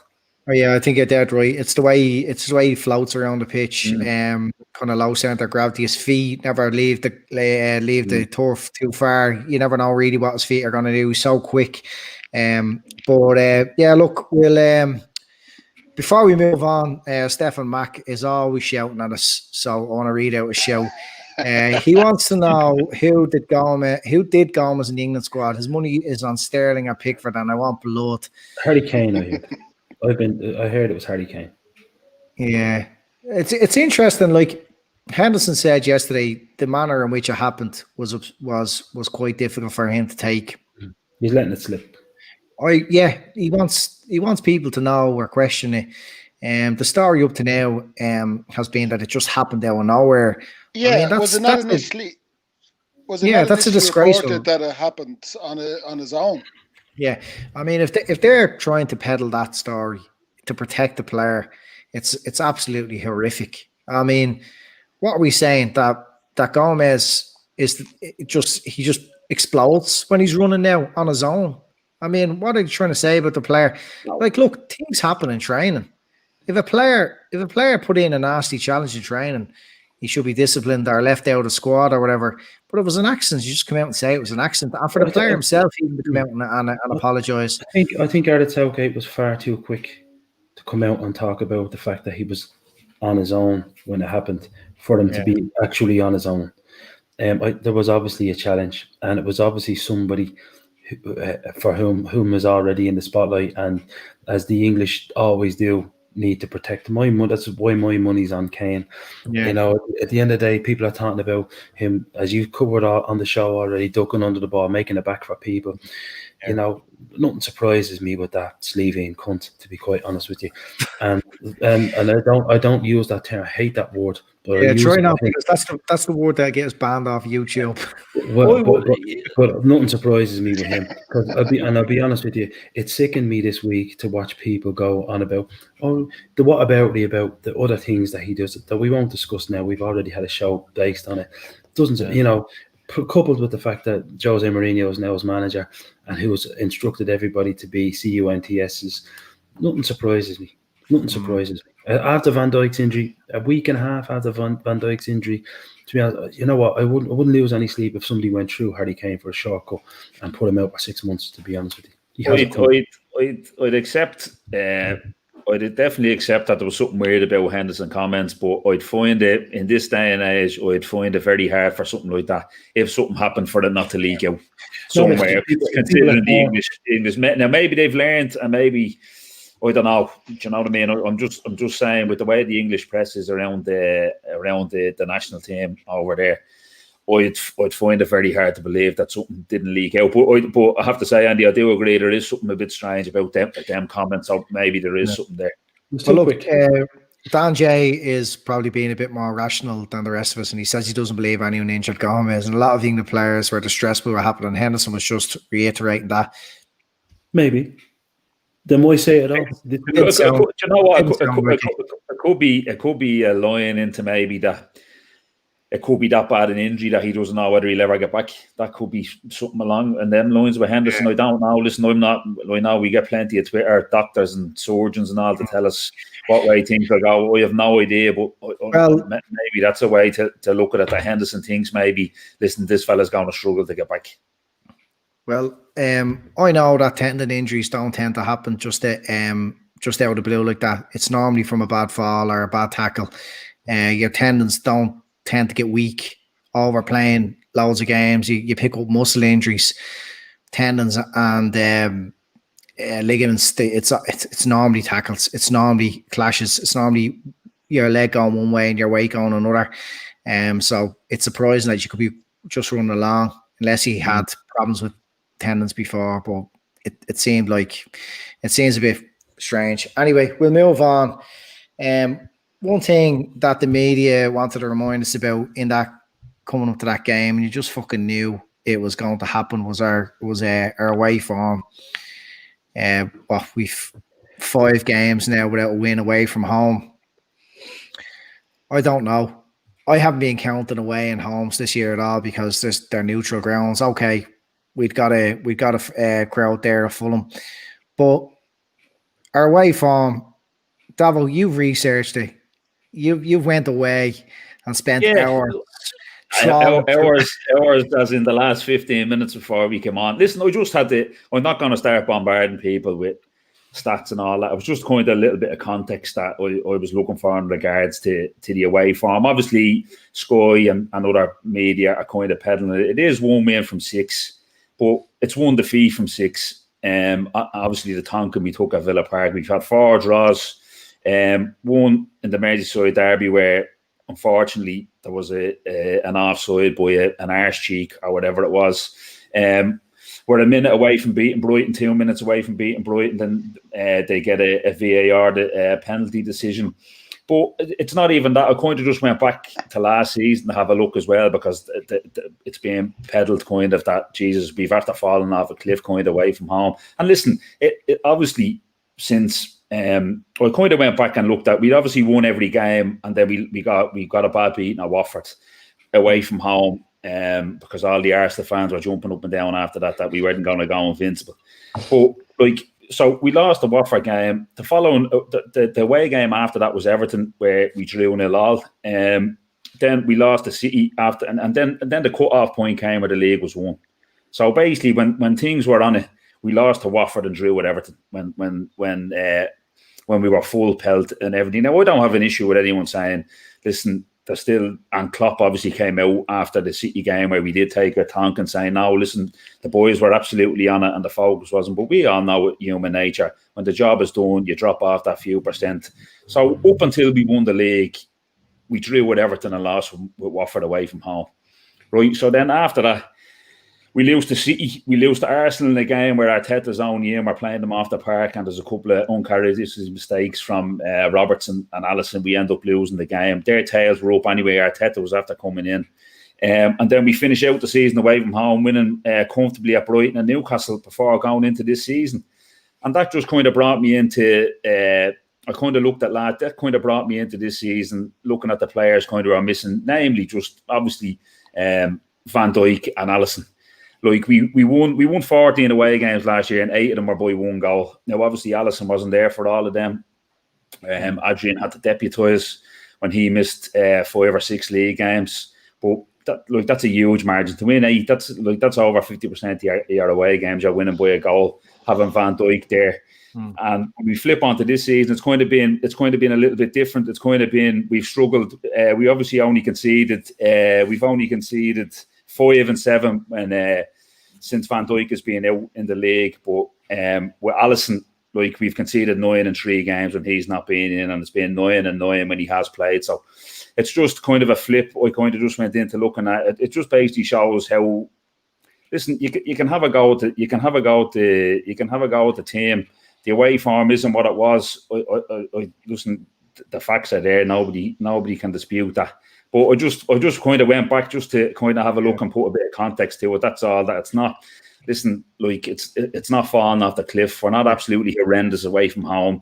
Oh yeah, I think you're dead right. It's the way he floats around the pitch. Kind of low centre gravity. His feet never leave the turf too far. You never know really what his feet are going to do. He's so quick. Look, we'll. Before we move on, Stefan Mack is always shouting at us, so I want to read out a shout. He wants to know who did Gomez in the England squad. His money is on Sterling or Pickford, and I want blood. Harry Kane, I heard. I heard it was Harry Kane. Yeah, it's interesting. Like Henderson said yesterday, the manner in which it happened was quite difficult for him to take. He's letting it slip. He wants people to know or question it. The story up to now has been that it just happened out of nowhere. Yeah, was it not initially? That's a disgrace that it happened on his own. Yeah, I mean, if they're trying to peddle that story to protect the player, it's absolutely horrific. I mean, what are we saying, that Gomez he just explodes when he's running now on his own? I mean, what are you trying to say about the player? Like, look, things happen in training. If a player put in a nasty challenge in training, he should be disciplined or left out of the squad or whatever. But it was an accident. You just come out and say it was an accident. And for the player himself, he would come out and apologise. I think Gareth Southgate was far too quick to come out and talk about the fact that he was on his own when it happened, for him to be actually on his own. There was obviously a challenge, and it was obviously somebody for whom is already in the spotlight, and as the English always do, need to protect my money. That's why my money's on Kane. Yeah. At the end of the day, people are talking about him, as you've covered on the show already, ducking under the ball, making it back for people. Yeah. Nothing surprises me with that sleeving cunt, to be quite honest with you. And I don't use that term. I hate that word. But try not, because that's the word that gets banned off YouTube. But nothing surprises me with him. Because I'll be honest with you, it sickened me this week to watch people go on about about the other things that he does that we won't discuss now. We've already had a show based on it. Coupled with the fact that Jose Mourinho is now his manager and who has instructed everybody to be CUNTSs, nothing surprises me. After Van Dijk's injury, a week and a half after Van Dijk's injury, to be honest, you know what? I wouldn't lose any sleep if somebody went through Harry Kane for a shortcut and put him out for 6 months. To be honest with you, I'd accept. I'd definitely accept that there was something weird about Henderson comments, but I'd find it, in this day and age, I'd find it very hard for something like that, if something happened, for it not to leak out somewhere. Considering the English, now maybe they've learned, and maybe, I don't know. Do you know what I mean? I'm just saying, with the way the English press is around the national team over there, I'd find it very hard to believe that something didn't leak out. But I have to say, Andy, I do agree there is something a bit strange about them comments. So maybe there is something there. Well, look, Dan J is probably being a bit more rational than the rest of us, and he says he doesn't believe anyone injured Gomez, and a lot of England players were distressed by what happened, and Henderson was just reiterating that. Maybe. They might say it all. Do you know what? It could be a line into maybe that. It could be that bad an injury that he doesn't know whether he'll ever get back. That could be something along and them lines with Henderson. Yeah. I don't know. Listen, I'm not. I know we get plenty of Twitter doctors and surgeons and all to tell us what way things will go. I have no idea, but maybe that's a way to look at it. That Henderson thinks maybe, listen, this fella's going to struggle to get back. Well, I know that tendon injuries don't tend to happen just out of the blue like that. It's normally from a bad fall or a bad tackle. Your tendons don't tend to get weak over playing loads of games. You pick up muscle injuries, tendons and ligaments. It's normally tackles. It's normally clashes. It's normally your leg going one way and your weight going another. So it's surprising that you could be just running along unless he had problems with tendons before. But it seems a bit strange. Anyway, we'll move on. One thing that the media wanted to remind us about in that coming up to that game, and you just fucking knew it was going to happen, was our away form. We've 5 games now without a win away from home. I don't know. I haven't been counting away in homes this year at all because they're neutral grounds. Okay, we've got a crowd there at Fulham, but our away form, Davo, you've researched it. You've went away and spent hours as in the last 15 minutes before we came on. Listen, I'm not going to start bombarding people with stats and all that. It was just kind of a little bit of context that I was looking for in regards to the away form. Obviously, Sky and other media are kind of peddling it. It is 1 win from 6, but it's 1 defeat from 6. Obviously, the Tonkin we took at Villa Park. We've had 4 draws. One in the Merseyside derby where, unfortunately, there was an offside by an arse cheek or whatever it was. We're a minute away from beating Brighton, 2 minutes away from beating Brighton. Then they get a VAR penalty decision. But it's not even that. I kind of just went back to last season to have a look as well, because it's being peddled kind of that, Jesus, we've after fallen off a cliff kind of away from home. And listen, it obviously since... I kind of went back and looked at. We'd obviously won every game, and then we got a bad beating at Watford away from home, because all the Arsenal fans were jumping up and down after that we weren't going to go invincible. But so we lost the Watford game. The following the away game after that was Everton, where we drew 0-0. Then we lost to City after, and then the cut-off point came where the league was won. So basically, when things were on it, we lost to Watford and drew with Everton when we were full pelt and everything. Now, I don't have an issue with anyone saying, listen, they're still... And Klopp obviously came out after the City game where we did take a tonk and say, no, listen, the boys were absolutely on it and the focus wasn't. But we all know human nature. When the job is done, you drop off that few percent. So up until we won the league, we drew with Everton and lost with Watford away from home. Right, so then after that, we lose to City, we lose to Arsenal in a game where Arteta's only in, we're playing them off the park, and there's a couple of uncharacteristic mistakes from Robertson and Alisson. We end up losing the game. Their tails were up anyway. Arteta was after coming in. And then we finish out the season away from home, winning comfortably at Brighton and Newcastle before going into this season. And that just kind of brought me into... I kind of looked at that kind of brought me into this season, looking at the players kind of are missing, namely just obviously Van Dijk and Alisson. Like we won 14 away games last year, and 8 of them were by 1 goal. Now, obviously, Alisson wasn't there for all of them. Adrian had to deputise when he missed 5 or 6 league games. But that's a huge margin to win 8. That's over 50% of your away games. You're winning by a goal, having Van Dijk there. And when we flip onto this season, it's going to be a little bit different. It's going to be we've struggled. We obviously only conceded. We've only conceded 5 and 7 when since Van Dijk has been out in the league. But with Alisson, like, we've conceded 9 in 3 games when he's not been in, and it's been 9 and 9 when he has played. So it's just kind of a flip. I kind of just went into looking at it. It just basically shows how. Listen, you can have a go at the team. The away form isn't what it was. Listen, the facts are there. Nobody can dispute that. But I just kind of went back just to kind of have a look and put a bit of context to it. That's all. That it's not. Listen, like, it's not falling off the cliff. We're not absolutely horrendous away from home.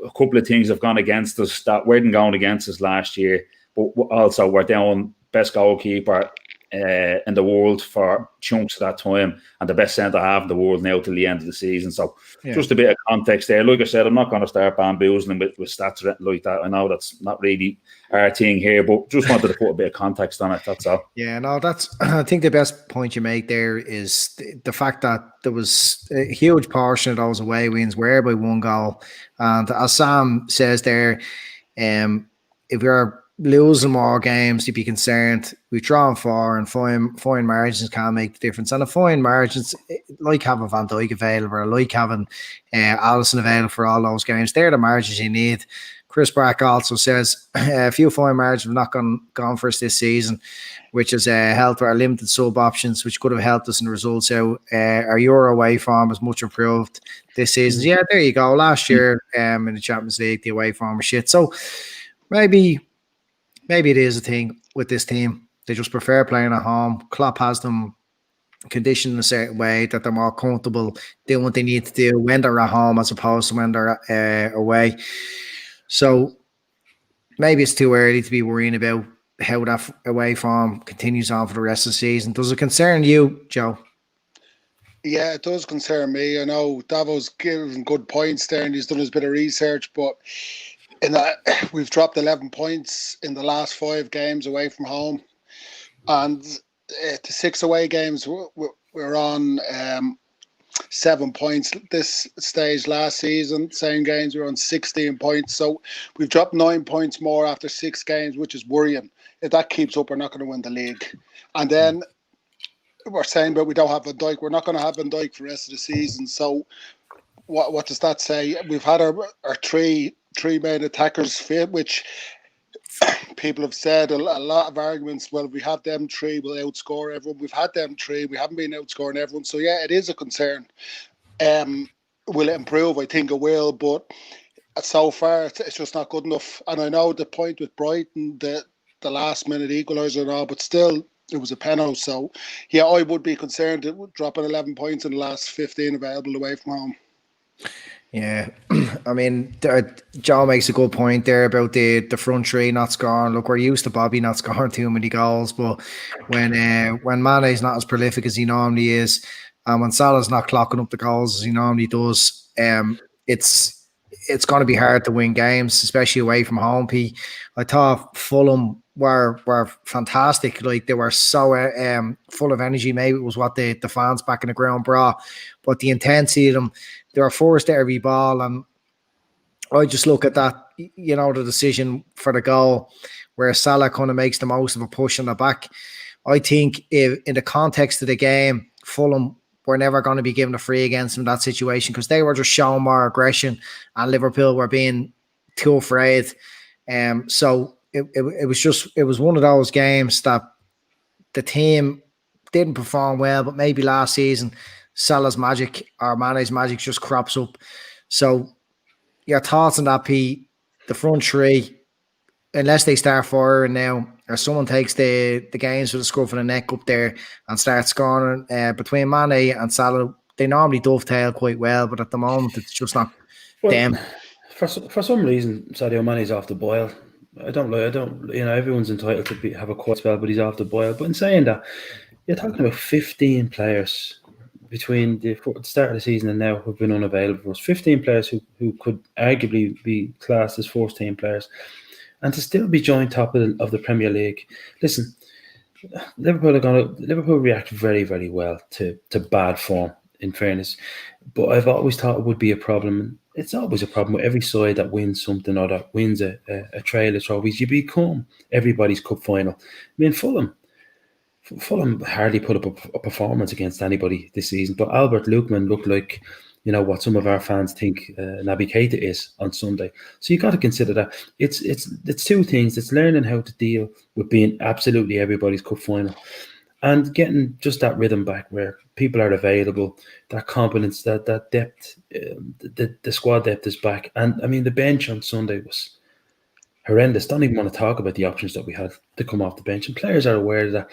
A couple of things have gone against us that weren't going against us last year. But also, we're down best goalkeeper in the world for chunks of that time, and the best centre half in the world now till the end of the season. So just a bit of context there. Like I said, I'm not going to start bamboozling with stats like that. I know that's not really our thing here, but just wanted to put a bit of context on it. That's all. Yeah, no, I think the best point you make there is the fact that there was a huge portion of those away wins were by 1 goal. And as Sam says there, if you're losing more games, you'd be concerned. We've drawn 4, and fine margins can't make the difference. And the fine margins, like having Van Dijk available, or like having Alisson available for all those games, they're the margins you need. Chris Brack also says a few fine margins have not gone for us this season, which has helped our limited sub options, which could have helped us in the results. So our Euro away form is much improved this season. Yeah, there you go. Last year in the Champions League, the away form was shit. So maybe it is a thing with this team. They just prefer playing at home. Klopp has them conditioned in a certain way that they're more comfortable doing what they need to do when they're at home as opposed to when they're away. So maybe it's too early to be worrying about how that away form continues on for the rest of the season. Does it concern you, Joe? Yeah, it does concern me. I know Davo's given good points there, and he's done his bit of research, but we've dropped 11 points in the last 5 games away from home, and the 6 away games we're on 7 points this stage. Last season, same games, we were on 16 points, so we've dropped 9 points more after 6 games, which is worrying. If that keeps up, we're not going to win the league. And then we're saying, but we don't have Van Dijk. We're not going to have Van Dijk for the rest of the season. So what does that say? We've had our three main attackers fit, which people have said a lot of arguments. Well, if we have them 3, we'll outscore everyone. We've had them 3. We haven't been outscoring everyone. So, yeah, it is a concern. Will it improve? I think it will. But so far, it's just not good enough. And I know the point with Brighton, the last-minute equaliser and all, but still, it was a penalty. So, yeah, I would be concerned at dropping 11 points in the last 15 available away from home. Yeah, I mean, Joe makes a good point there about the front 3 not scoring. Look, we're used to Bobby not scoring too many goals, but when Mane's not as prolific as he normally is, and when Salah's not clocking up the goals as he normally does, it's going to be hard to win games, especially away from home. I thought Fulham were fantastic. Like, they were so full of energy. Maybe it was what the fans back in the ground brought, but the intensity of them, they were forced at every ball. And I just look at that, the decision for the goal where Salah kind of makes the most of a push on the back. I think in the context of the game, Fulham were never going to be given a free against them in that situation, because they were just showing more aggression and Liverpool were being too afraid. So it was one of those games that the team didn't perform well, but maybe last season Salah's magic or Mane's magic just crops up. So your thoughts on that, Pete? The front 3, unless they start firing now, or someone takes the games with the scruff of the neck up there and starts scoring between Mane and Salah, they normally dovetail quite well, but at the moment it's just not them. For some reason, Sadio Mane's off the boil. I don't, everyone's entitled to have a quiet spell, but he's off the boil. But in saying that, you're talking about 15 players between the start of the season and now who've been unavailable for us. 15 players who could arguably be classed as first-team players, and to still be joint top of the Premier League. Listen, Liverpool react very, very well to bad form, in fairness. But I've always thought it would be a problem. It's always a problem with every side that wins something or that wins a trail of trophies. You become everybody's cup final. I mean, Fulham hardly put up a performance against anybody this season, but Albert Lookman looked like, what some of our fans think Naby Keita is on Sunday. So you got to consider that it's two things. It's learning how to deal with being absolutely everybody's cup final, and getting just that rhythm back where people are available, that confidence, that depth, the squad depth is back. And I mean, the bench on Sunday was horrendous. Don't even want to talk about the options that we had to come off the bench, and players are aware of that.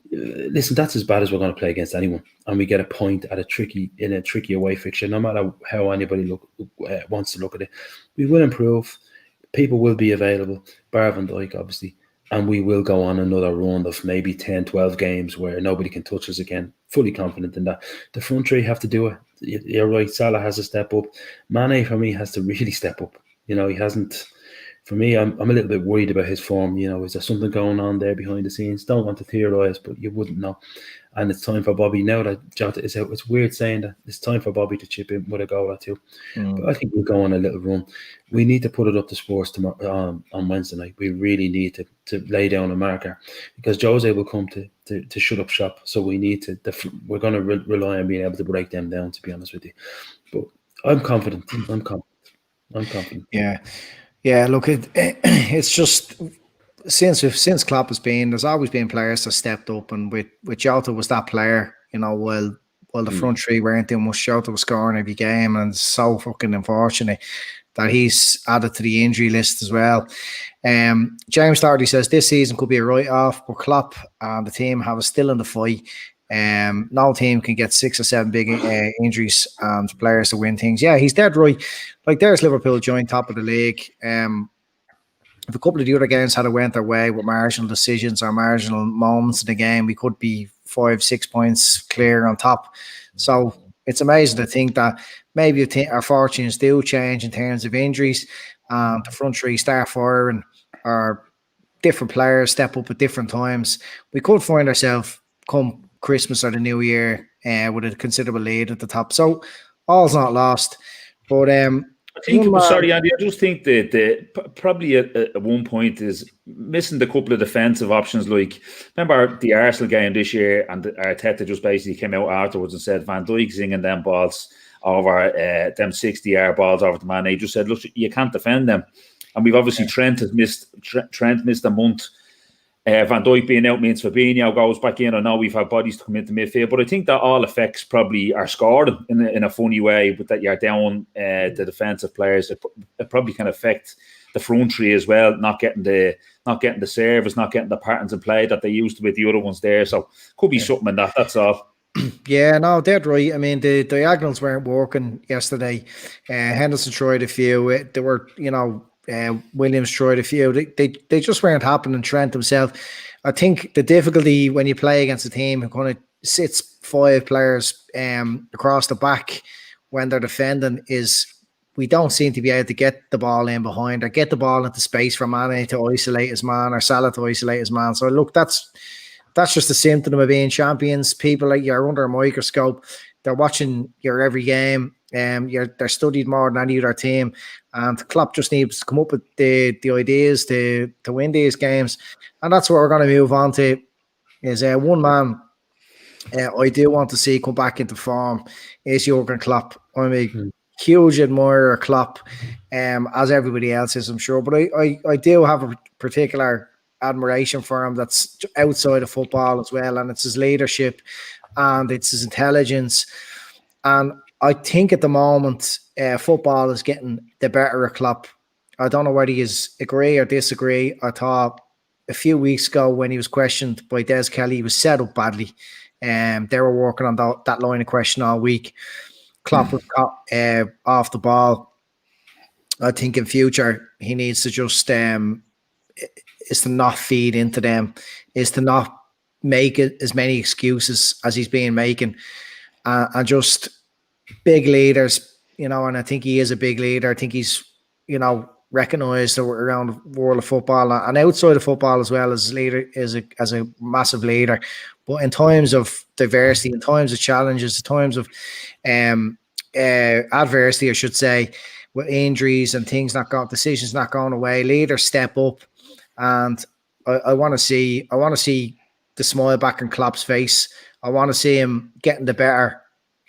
Listen, that's as bad as we're going to play against anyone, and we get a point at a tricky away fixture. No matter how anybody wants to look at it, we will improve. People will be available, bar Van Dijk, obviously, and we will go on another run of maybe 10, 12 games where nobody can touch us again. Fully confident in that. The front three have to do it. You're right. Salah has to step up. Mane, for me, has to really step up. He hasn't. For me, I'm a little bit worried about his form. Is there something going on there behind the scenes? Don't want to theorise, but you wouldn't know. And it's time for Bobby, now that Jota is out, it's weird saying that it's time for Bobby to chip in with a goal or two. But I think we'll go on a little run. We need to put it up to Spurs tomorrow, on Wednesday night. We really need to lay down a marker, because Jose will come to shut up shop. So we need to. We're going to rely on being able to break them down, to be honest with you. But I'm confident. I'm confident. Yeah, look, it's just since Klopp has been, there's always been players that stepped up, and with Jota was that player, while the front three weren't doing much. Jota was scoring every game, and it's so fucking unfortunate that he's added to the injury list as well. James Doherty says this season could be a write-off, but Klopp and the team have us still in the fight. No team can get 6 or 7 big injuries and players to win things. Yeah, he's dead right. Like, there's Liverpool joint top of the league. If a couple of the other games had went their way with marginal decisions or marginal moments in the game, we could be 5-6 points clear on top. So it's amazing to think that maybe our fortunes do change in terms of injuries, and the front three start firing, or different players step up at different times. We could find ourselves come Christmas or the New Year with a considerable lead at the top. So all's not lost. But I think, sorry, Andy, I just think that probably at one point is missing the couple of defensive options. Like, remember the Arsenal game this year, and Arteta just basically came out afterwards and said Van Dijk singing them balls over, them 60-yard balls over the man. They just said, look, you can't defend them. And we've obviously Trent missed a month. Van Dijk being out means Fabinho goes back in. I know we've had bodies to come into midfield, but I think that all affects probably our scoring in a funny way, but that you're down the defensive players. It probably can affect the front three as well, not getting the service, not getting the patterns in play that they used to with the other ones there. So could be something in that. That's all. Yeah, no, dead right. I mean, the diagonals weren't working yesterday. Henderson tried a few. They were, Williams tried a few. They just weren't happening. Trent himself. I think the difficulty when you play against a team who kind of sits 5 players across the back when they're defending is we don't seem to be able to get the ball in behind or get the ball into space for Mane to isolate his man or Salah to isolate his man. So look, that's just a symptom of being champions. People like you're under a microscope. They're watching your every game. They're studied more than any other team, and Klopp just needs to come up with the ideas to win these games, and that's what we're going to move on to. Is one man I do want to see come back into form is Jurgen Klopp. I'm a huge admirer of Klopp, as everybody else is, I'm sure, but I do have a particular admiration for him that's outside of football as well, and it's his leadership and it's his intelligence. And I think at the moment football is getting the better of Klopp. I don't know whether you agree or disagree. I thought a few weeks ago when he was questioned by Des Kelly, he was set up badly. They were working on that line of question all week. Klopp was caught off the ball. I think in future he needs to just is to not feed into them, is to not make it as many excuses as he's been making, and just big leaders, and I think he is a big leader. I think he's, recognised around the world of football and outside of football as well as leader as a massive leader. But in times of diversity, in times of challenges, in times of adversity, I should say, with injuries and things decisions not going away, leaders step up, and I want to see the smile back in Klopp's face. I want to see him getting the better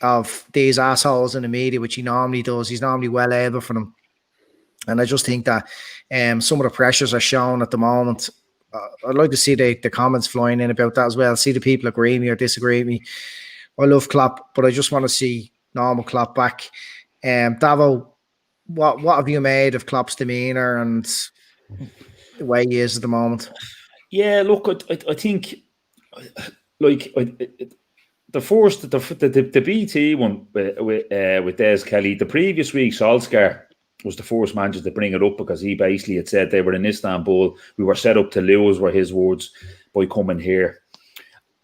of these assholes in the media, which he normally does. He's normally well able for them. And I just think that some of the pressures are shown at the moment. I'd like to see the comments flying in about that as well. See the people agree with me or disagree with me. I love Klopp, but I just want to see normal Klopp back. Davo, what have you made of Klopp's demeanour and the way he is at the moment? Yeah, look, I think like the BT one with Des Kelly, the previous week Solskjaer was the first manager to bring it up because he basically had said they were in Istanbul. We were set up to lose, were his words, by coming here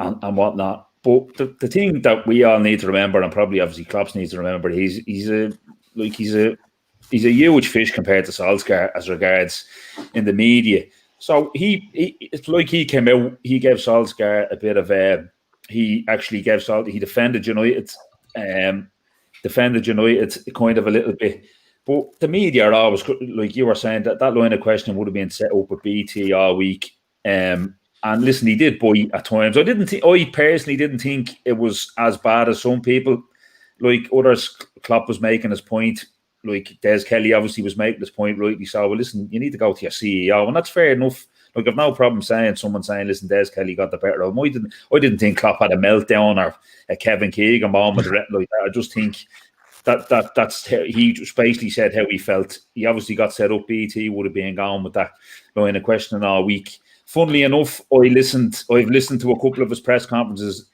and whatnot. But the thing that we all need to remember, and probably obviously Klopp needs to remember, he's a huge fish compared to Solskjaer as regards in the media. So it's like he came out, he gave Solskjaer a bit of he defended United kind of a little bit. But the media are always, like you were saying, that line of questioning would have been set up with BT all week. And listen, he did buy at times. I personally didn't think it was as bad as some people. Like others, Klopp was making his point. Like Des Kelly obviously was making his point rightly. So, well, listen, you need to go to your CEO, and that's fair enough. Like, I've no problem saying listen, Des Kelly got the better of him. I didn't think Klopp had a meltdown or a Kevin Keegan moment like that. I just think that's he just basically said how he felt. He obviously got set up. BT would have been gone with that line of questioning all week. Funnily enough, I've listened to a couple of his press conferences,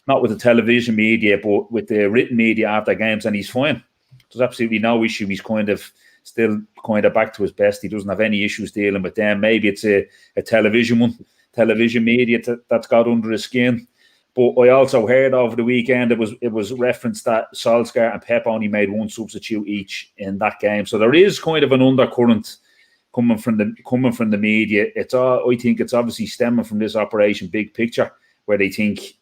not with the television media, but with the written media after games, and he's fine. There's absolutely no issue. He's still back to his best. He doesn't have any issues dealing with them. Maybe it's a television media that's got under his skin. But I also heard over the weekend it was referenced that Solskjaer and Pep only made one substitute each in that game. So there is kind of an undercurrent coming from the media. I think it's obviously stemming from this Operation Big Picture, where they think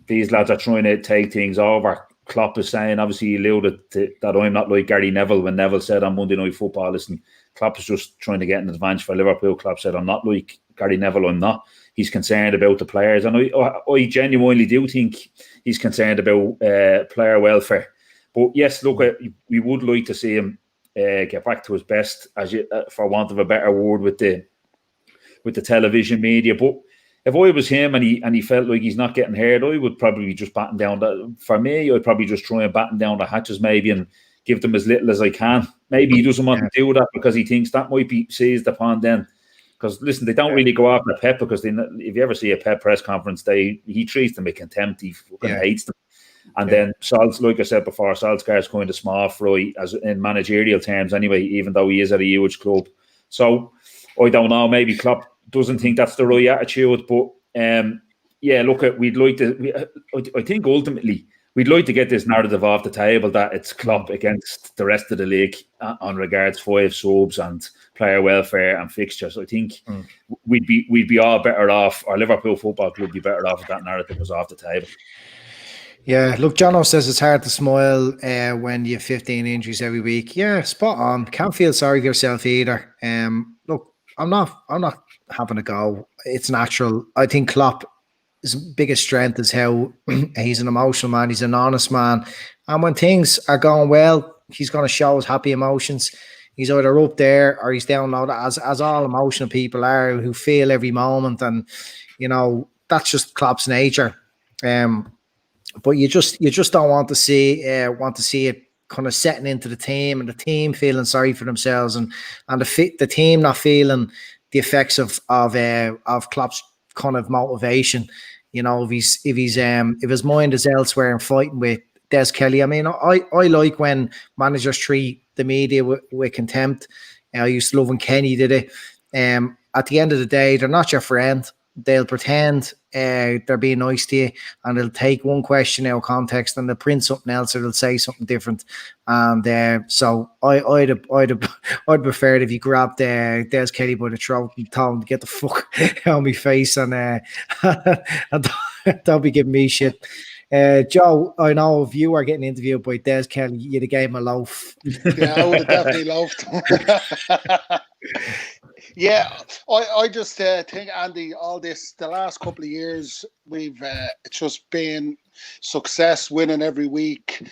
these lads are trying to take things over. Klopp is saying, obviously, he alluded to that I'm not like Gary Neville when Neville said on Monday Night Football, listen, Klopp is just trying to get an advantage for Liverpool. Klopp said, I'm not like Gary Neville, I'm not. He's concerned about the players. And I genuinely do think he's concerned about player welfare. But yes, look, we would like to see him get back to his best, for want of a better word, with the television media. But if I was him and he felt like he's not getting heard, I would probably just batten down. For me, I'd probably just try and batten down the hatches maybe and give them as little as I can. Maybe he doesn't want to do that because he thinks that might be seized upon then. Because listen, they don't really go after Pep because if you ever see a Pep press conference, he treats them with contempt. He fucking hates them. And then, like I said before, Solskjaer's kind of small fry as in managerial terms anyway, even though he is at a huge club. So I don't know. Maybe Klopp doesn't think that's the right attitude. But look, I think ultimately we'd like to get this narrative off the table that it's Klopp against the rest of the league on regards 5 subs and player welfare and fixtures. I think we'd be all better off, or Liverpool Football Club would be better off if that narrative was off the table. Yeah, look, Jono says it's hard to smile when you have 15 injuries every week. Yeah, spot on. Can't feel sorry for yourself either. Look, I'm not having a go. It's natural. I think Klopp's biggest strength is how he's an emotional man. He's an honest man. And when things are going well, he's going to show his happy emotions. He's either up there or he's down low, as all emotional people are, who feel every moment. And, that's just Klopp's nature. But you just don't want to see it kind of setting into the team and the team feeling sorry for themselves and the team not feeling the effects of Klopp's kind of motivation. If his mind is elsewhere and fighting with Des Kelly. I mean, I like when managers treat the media with contempt. I used to love when Kenny did it. At the end of the day, they're not your friend. they'll pretend they're being nice to you, and they'll take one question out of context and they'll print something else, or they'll say something different. And so I'd prefer it if you grabbed Des Kelly by the throat and told him to get the fuck out of my face, and don't be giving me shit. Joe, I know if you are getting interviewed by Des Kelly, you'd have gave him a loaf. Yeah, I would have definitely loafed. Yeah, I just think, Andy, the last couple of years, we've it's just been success, winning every week,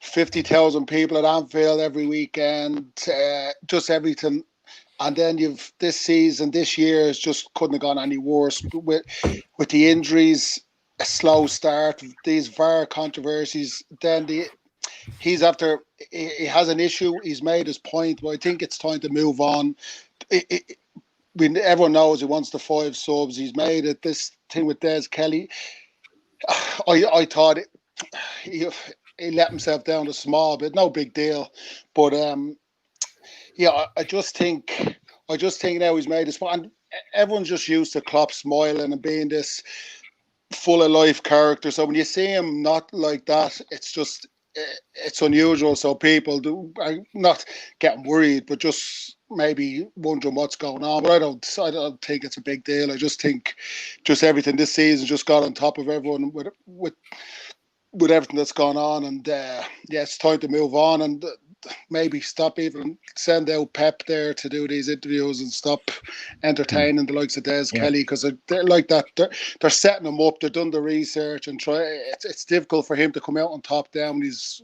50,000 people at Anfield every weekend, just everything. And then this season, this year, is just couldn't have gone any worse with the injuries, a slow start, these VAR controversies. Then he has an issue. He's made his point, but I think it's time to move on. Everyone knows he wants the 5 subs. He's made it. This thing with Des Kelly, I thought he let himself down a small bit. No big deal, but yeah, I just think now he's made his point. And everyone's just used to Klopp smiling and being this full of life character. So when you see him not like that, it's unusual. So people are not getting worried, but just maybe wondering what's going on. But I don't think it's a big deal. I just think everything this season just got on top of everyone with everything that's gone on. And yeah, it's time to move on and maybe stop, even send out Pep there to do these interviews and stop entertaining the likes of Des Kelly, because they're like that. They're setting him up. They've done the research and try. It's difficult for him to come out on top down when he's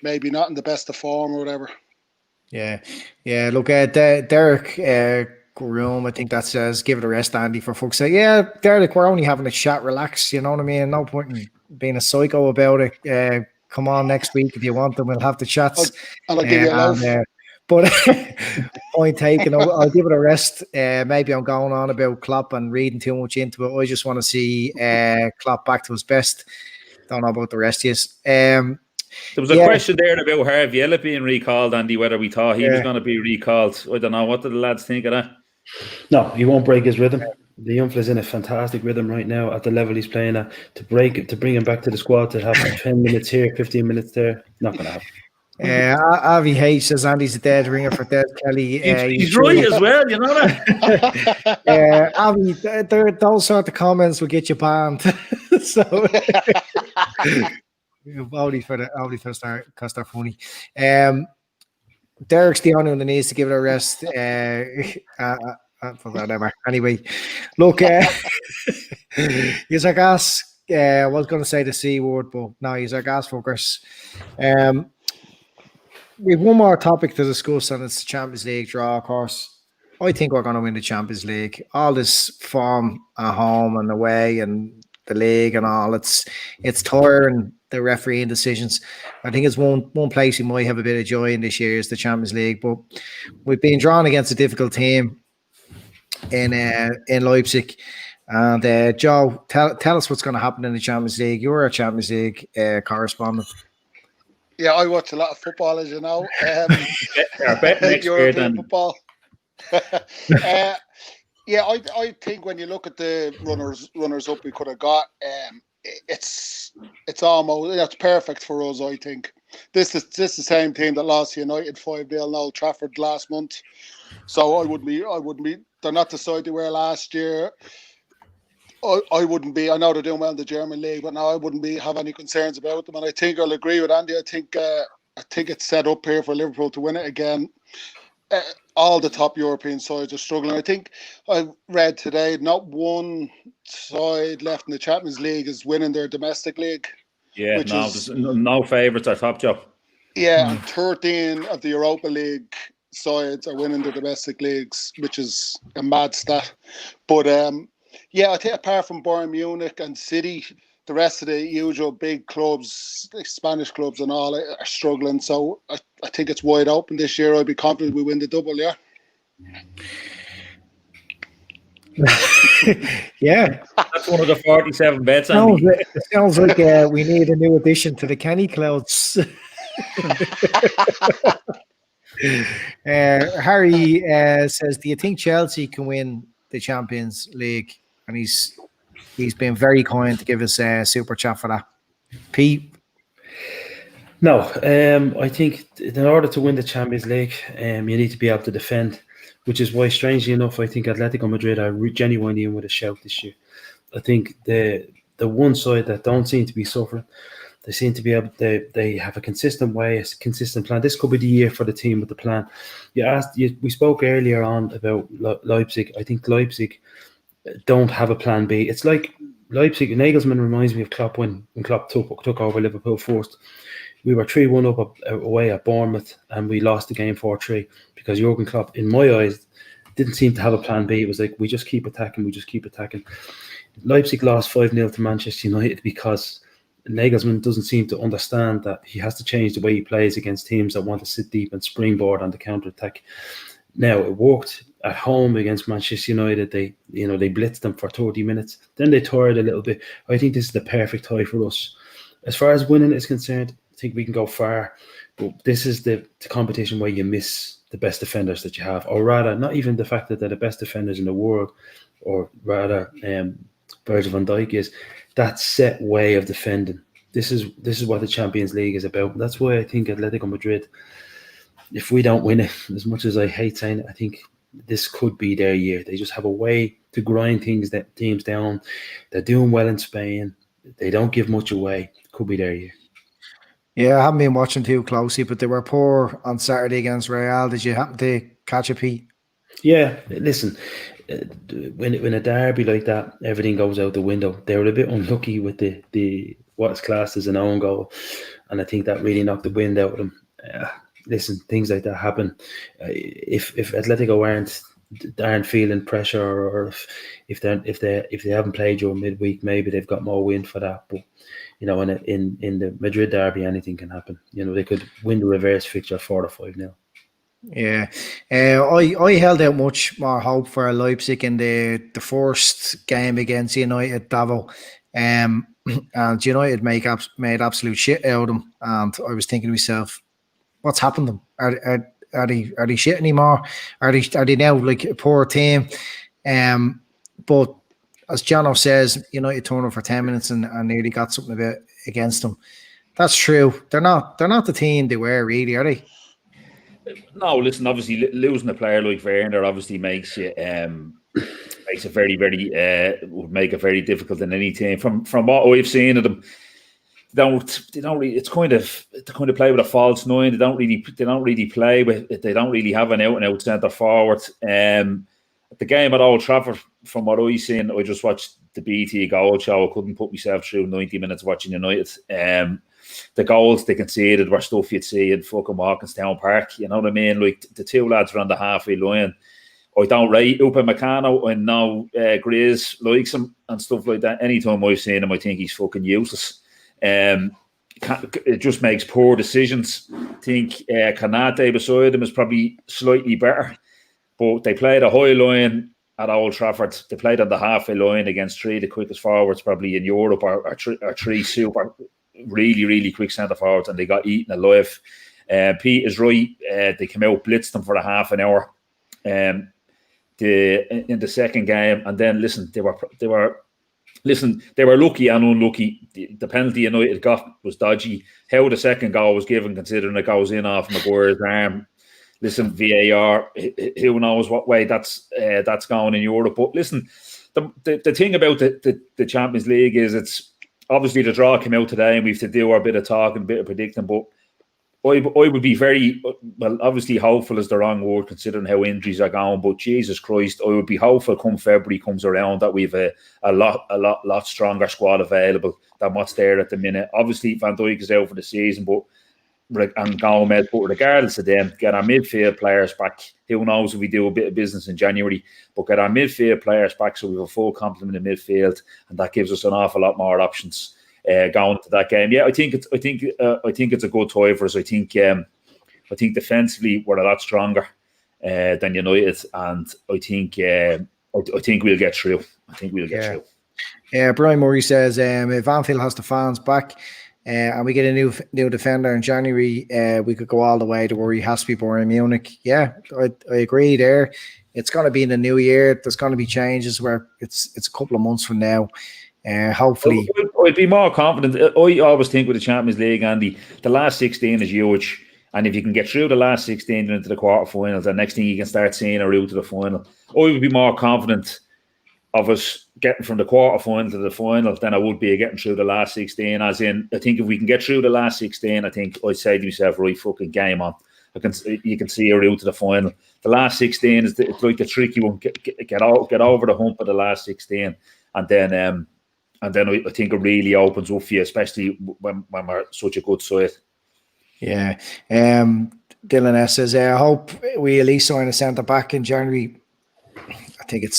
maybe not in the best of form or whatever. Yeah. Look at Derek Groom. I think that says, "Give it a rest, Andy." For fuck's sake, yeah, Derek, we're only having a chat. Relax. You know what I mean? No point in being a psycho about it. Come on next week if you want them. We'll have the chats. I'll give you a loaf. But point taken. I'll give it a rest. Maybe I'm going on about Klopp and reading too much into it. I just want to see Klopp back to his best. Don't know about the rest of you. There was a question there about Harvey Elliott being recalled, Andy, whether we thought he was going to be recalled. I don't know. What did the lads think of that? No, he won't break his rhythm. The young fella's in a fantastic rhythm right now at the level he's playing at. To bring him back to the squad, to have 10 minutes here, 15 minutes there, not going to happen. Avi H says Andy's a dead ringer for Des Kelly. He's right as well, you know that. Avi, those sort of comments will get you banned. So only for the start, because they're funny. Derek's the only one that needs to give it a rest. Whatever. Anyway, look, he's our gas. I was going to say the C word, but no, he's our gas fuckers. We have one more topic to discuss, and it's the Champions League draw, of course. I think we're going to win the Champions League. All this form at home and away and the league and all, it's tiring, the refereeing decisions. I think it's one place we might have a bit of joy in this year is the Champions League, but we've been drawn against a difficult team in Leipzig. And Joe, tell us what's going to happen in the Champions League. You're a Champions League correspondent. Yeah, I watch a lot of football, as you know. European football. Yeah, I think when you look at the runners up we could have got, it's perfect for us. I think this is the same team that lost United 5-0 in Old Trafford last month. So I wouldn't be. They're not the side they were last year. I wouldn't be. I know they're doing well in the German league, but now I wouldn't have any concerns about them. And I think I'll agree with Andy. I think it's set up here for Liverpool to win it again. All the top European sides are struggling. I think I read today not one side left in the Champions League is winning their domestic league. Yeah, there's no favourites at top job. Yeah, and 13 of the Europa League sides are winning their domestic leagues, which is a mad stat. But yeah, I think apart from Bayern Munich and City, the rest of the usual big clubs, like Spanish clubs and all, are struggling. So I think it's wide open this year. I'd be confident we win the double, yeah. Yeah. That's one of the 47 bets. It sounds like we need a new addition to the Kenny Clouds. Harry says, do you think Chelsea can win the Champions League? and he's been very kind to give us a super chat for that. Pete? No, I think in order to win the Champions League, you need to be able to defend, which is why, strangely enough, I think Atletico Madrid are genuinely in with a shout this year. I think the one side that don't seem to be suffering, they seem to be able. They have a consistent way, a consistent plan. This could be the year for the team with the plan. We spoke earlier on about Leipzig. I think Leipzig don't have a plan B. It's like Leipzig. Nagelsmann reminds me of Klopp when Klopp took over Liverpool first. We were 3-1 up away at Bournemouth, and we lost the game 4-3 because Jurgen Klopp, in my eyes, didn't seem to have a plan B. It was like, we just keep attacking. Leipzig lost 5-0 to Manchester United because Nagelsmann doesn't seem to understand that he has to change the way he plays against teams that want to sit deep and springboard on the counter-attack. Now, it worked at home against Manchester United. They blitzed them for 30 minutes. Then they tired a little bit. I think this is the perfect tie for us. As far as winning is concerned, I think we can go far. But this is the competition where you miss the best defenders that you have. Or rather, not even the fact that they're the best defenders in the world, or rather, Virgil van Dijk is, that set way of defending. This is what the Champions League is about. That's why I think Atletico Madrid, if we don't win it, as much as I hate saying it, I think this could be their year. They just have a way to grind teams down. They're doing well in Spain. They don't give much away. Could be their year. Yeah, I haven't been watching too closely, but they were poor on Saturday against Real. Did you happen to catch a Pete? Yeah, listen, when a derby like that, everything goes out the window. They were a bit unlucky with the what's classed as an own goal, and I think that really knocked the wind out of them. Listen, things like that happen. If Atletico aren't feeling pressure, or if they haven't played during midweek, maybe they've got more wind for that. But in the Madrid derby, anything can happen. They could win the reverse fixture 4-5-0. Yeah, I held out much more hope for Leipzig in the first game against United, Davo, and United made absolute shit out of them. And I was thinking to myself, what's happened to them? Are they shit anymore? Are they now like a poor team? But as Jono says, United turned up for 10 minutes and nearly got something a bit against them. That's true. They're not the team they were, really, are they? No, listen. Obviously, losing a player like Werner obviously makes it very, very would make it very difficult in any team. From what I've seen of them, they don't really. It's kind of play with a false nine. They don't really play with. They don't really have an out and out centre forward. The game at Old Trafford, from what I've seen, I just watched the BT goal show. I couldn't put myself through 90 minutes watching United. The goals they conceded were stuff you'd see in fucking Walkinstown Park. You know what I mean? Like, the two lads were on the halfway line. I don't rate Upamecano, and now Grizz likes him and stuff like that. Anytime I've seen him, I think he's fucking useless. It just makes poor decisions. I think Kanate beside him is probably slightly better. But they played a high line at Old Trafford. They played on the halfway line against three of the quickest forwards probably in Europe, or three super really, really quick centre forwards, and they got eaten alive. Pete is right. They came out, blitzed them for a half an hour in the second game, and then they were lucky and unlucky. The penalty United got was dodgy. How the second goal was given, considering it goes in off Maguire's arm. Listen, VAR, who knows what way that's going in Europe. But listen, the thing about the Champions League is, it's obviously the draw came out today and we have to do our bit of talking, a bit of predicting. But I would be very, well, obviously hopeful is the wrong word considering how injuries are going. But Jesus Christ, I would be hopeful come February comes around that we've a lot stronger squad available than what's there at the minute. Obviously, Van Dijk is out for the season, and Gomez, but regardless of them, get our midfield players back. Who knows if we do a bit of business in January, but get our midfield players back so we have a full complement of midfield, and that gives us an awful lot more options going into that game. Yeah, I think it's a good tie for us. I think defensively we're a lot stronger than United, and I think we'll get through. I think we'll get through. Yeah, Brian Murray says if Anfield has the fans back, and we get a new defender in January, we could go all the way to where he has to be Bayern Munich. Yeah, I agree there. it's going to be in the new year. There's going to be changes where it's a couple of months from now. Hopefully, I'd be more confident. I always think with the Champions League, Andy, the last 16 is huge. And if you can get through the last 16 into the quarterfinals, the next thing you can start seeing a route to the final. I would be more confident of us getting from the quarterfinal to the final than I would be getting through the last 16. As in, I think if we can get through the last 16, I think I'd say to myself, right, fucking game on. You can see a route to the final. The last 16 is it's like the tricky one. Get over the hump of the last 16, and then I think it really opens up for you, especially when we're such a good side. Yeah. Dylan S says, I hope we at least sign a centre back in January. I think it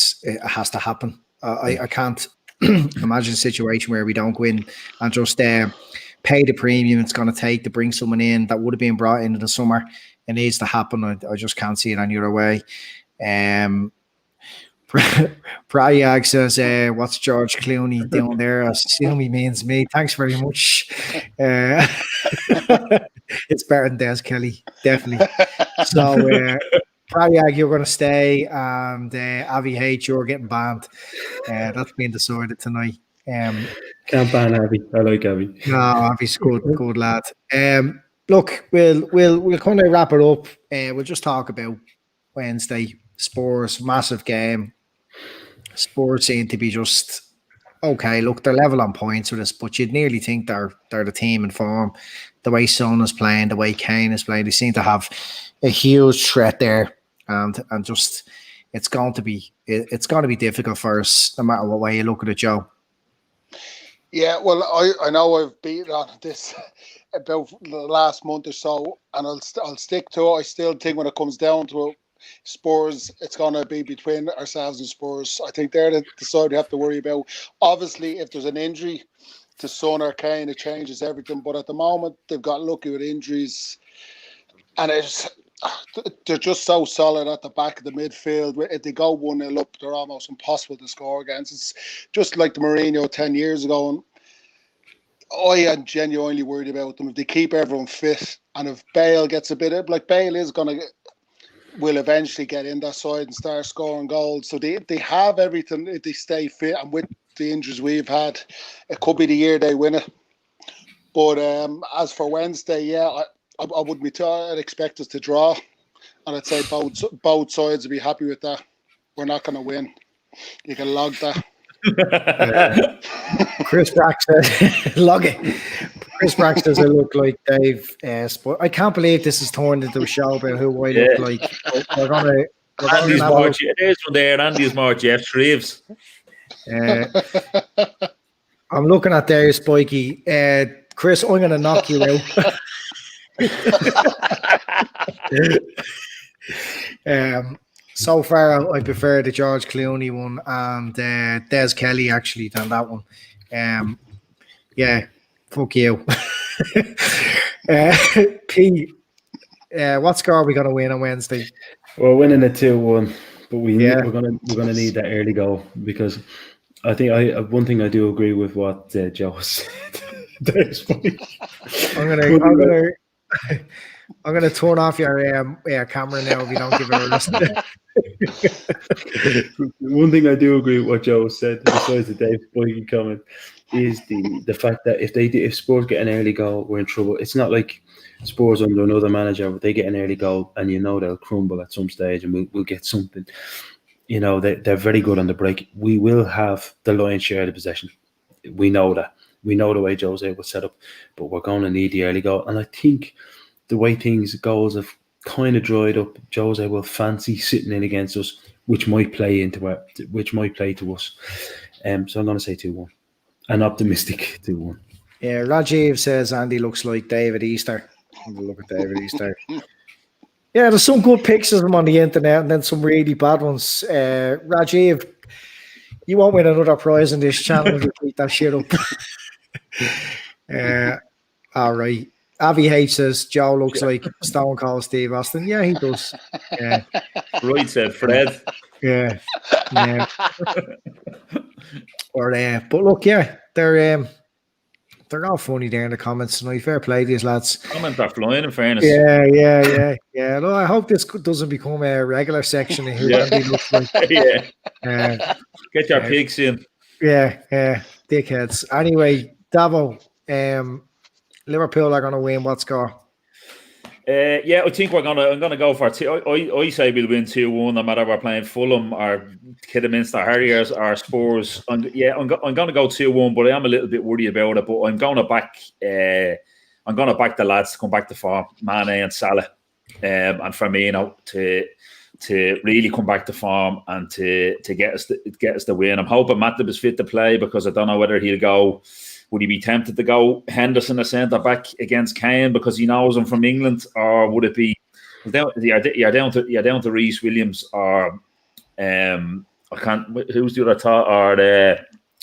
has to happen. I can't imagine a situation where we don't go in and just pay the premium it's going to take to bring someone in that would have been brought in the summer. It needs to happen. I just can't see it any other way. Prayag says, what's George Clooney doing there? I assume he means me. Thanks very much. It's better than Des Kelly, definitely. So, Prayag, you're going to stay, and Avi H, you're getting banned. That's being decided tonight. Can't ban Avi. I like Avi. No, Avi's good lad. Look, we'll kind of wrap it up. We'll just talk about Wednesday. Spurs, massive game. Spurs seem to be just okay. Look, they're level on points with us, but you'd nearly think they're the team in form. The way Son is playing, the way Kane is playing, they seem to have a huge threat there, and just it's going to be difficult for us no matter what way you look at it, Joe. Yeah, well, I know I've beaten on this about the last month or so, and I'll stick to it. I still think when it comes down to it, Spurs, it's going to be between ourselves and Spurs. I think they're the side we have to worry about. Obviously, if there's an injury to Son or Kane, it changes everything. But at the moment, they've got lucky with injuries. And they're just so solid at the back of the midfield. If they go 1-0 up, they're almost impossible to score against. It's just like the Mourinho 10 years ago. And I am genuinely worried about them. If they keep everyone fit, and if Bale gets a bit of, like Bale is going to will eventually get in that side and start scoring goals. So they have everything if they stay fit, and with the injuries we've had, it could be the year they win it. But as for Wednesday, yeah, I wouldn't be I'd expect us to draw, and I'd say both sides would be happy with that. We're not going to win. You can log that. Chris Brack says, log it. Chris Brack says I look like Dave. I can't believe this has turned into a show about who I look like. Andy's more. It is from there. Andy's more Jeff Shreves. I'm looking at there, Spiky. Chris, I'm going to knock you out. So far, I prefer the George Clooney one and Des Kelly actually than that one. Yeah, fuck you. P, what score are we going to win on Wednesday? We're winning a 2-1, but we're gonna need that early goal, because I think one thing I do agree with what Joe said. I'm gonna turn off your camera now if you don't give it a listen. One thing I do agree with what Joe said, besides the Dave Spiky comment, is the fact that if Spurs get an early goal, we're in trouble. It's not like Spurs under another manager, but they get an early goal and they'll crumble at some stage, and we'll get something. They're very good on the break. We will have the lion's share of the possession. We know that. We know the way Jose was set up, but we're going to need the early goal. And I think the way goals have kind of dried up, Jose will fancy sitting in against us, which might play to us. So I'm going to say 2-1. An optimistic 2-1. Yeah, Rajiv says Andy looks like David Easter. Have a look at David Easter. Yeah, there's some good pictures of him on the internet and then some really bad ones. Rajiv, you won't win another prize in this channel if you keep that shit up. All right. Avi H says Joe looks like Stone Cold Steve Austin. Yeah, he does. Yeah. Right, said Fred. Yeah. But look, yeah, they're they're all funny there in the comments tonight. Fair play, these lads. Comments are flying, in fairness. Yeah. No, I hope this doesn't become a regular section of who Andy looks like. Get your pigs in. Yeah, dickheads. Anyway, Davo, Liverpool are going to win. What score? I think I'm gonna go for I say we'll win 2-1, no matter we're playing Fulham or Kidderminster Harriers or Spurs. And I'm gonna go 2-1, but I am a little bit worried about it. But I'm gonna back the lads to come back to form, Mane and Salah, and Firmino to really come back to form and to get us the win. I'm hoping Matip is fit to play, because I don't know whether he'll go. Would he be tempted to go Henderson a centre back against Kane because he knows him from England, or would it be you're down to Reece Williams or who's the other thought, or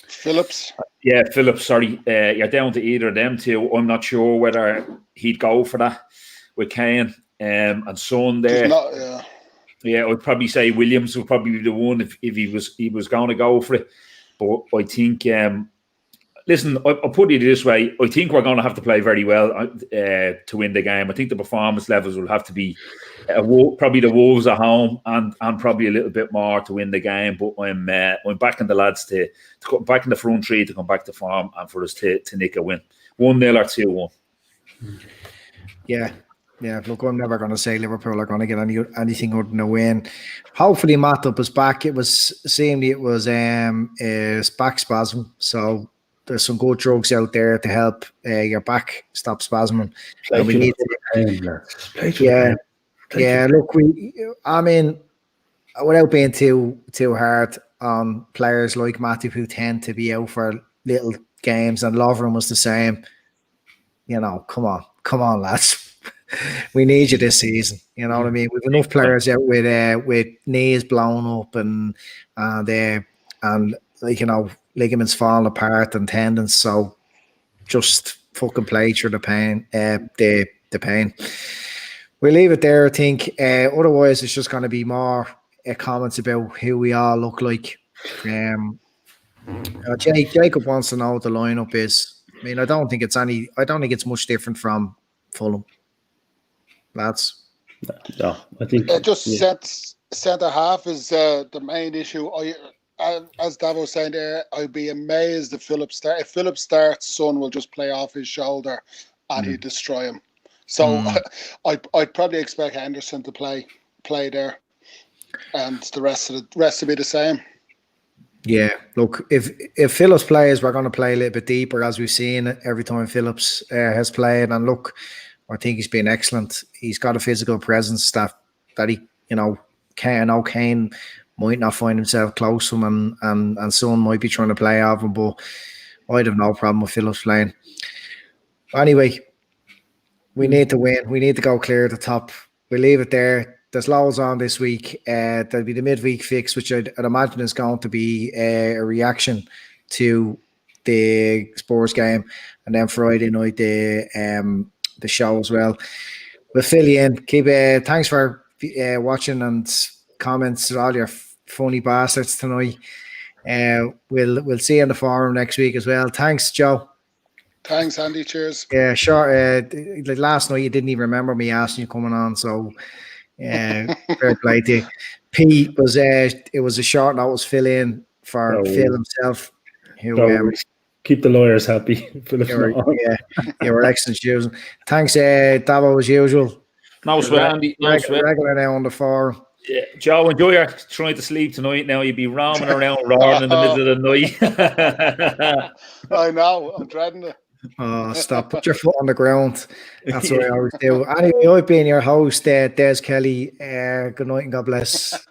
Phillips? Yeah, Phillips. Sorry, you're down to either of them two. I'm not sure whether he'd go for that with Kane and Son there. Yeah, I'd probably say Williams would probably be the one if he was going to go for it. But I think. Listen, I'll put it this way. I think we're going to have to play very well to win the game. I think the performance levels will have to be probably the Wolves at home and probably a little bit more to win the game. But I'm backing the lads to come back in the front three to come back to form and for us to nick a win. 1-0 or 2-1. Yeah. Look, I'm never going to say Liverpool are going to get anything other than a win. Hopefully, Matip is back. It was back spasm, so there's some good drugs out there to help your back stop spasming. And we need to, look, without being too hard on players like Matip who tend to be out for little games, and Lovren was the same. Come on, lads. We need you this season. You know what I mean? We've enough players out with knees blown up and ligaments falling apart and tendons. So just fucking play through the pain. The pain. We'll leave it there, I think. Otherwise, it's just going to be more comments about who we all look like. Jacob wants to know what the lineup is. I mean, I don't think it's much different from Fulham, lads. No, I think centre half is the main issue. As Davo was saying there, I'd be amazed if Phillips starts. If Phillips starts, Son will just play off his shoulder and he'd destroy him. So I'd probably expect Henderson to play there, and the rest to be the same. Yeah, look, if Phillips plays, we're going to play a little bit deeper, as we've seen every time Phillips has played. And look, I think he's been excellent. He's got a physical presence that he, Kane might not find himself close to him, and Son might be trying to play off him, but I'd have no problem with Phillips playing. Anyway, we need to win. We need to go clear at the top. We'll leave it there. There's loads on this week. There'll be the midweek fix, which I'd imagine is going to be a reaction to the Spurs game, and then Friday night the show as well. We'll fill you in. Thanks for watching and comments to all your funny bastards tonight. We'll see you in the forum next week as well. Thanks, Joe. Thanks, Andy. Cheers. Yeah, sure. Like last night, you didn't even remember me asking you coming on, so fair play to you. Pete it was a short notice fill in for Phil himself. Who keep the lawyers happy. You were excellent choosing. Thanks, Davo, as usual. No sweat, Andy. No sweat. Regular now on the forum. Yeah, Joe, enjoy your trying to sleep tonight. Now you'd be roaming around roaring in the middle of the night. I know. I'm dreading it. Oh, stop. Put your foot on the ground. That's what I always do. Anyway, I've been your host, Des Kelly. Good night and God bless.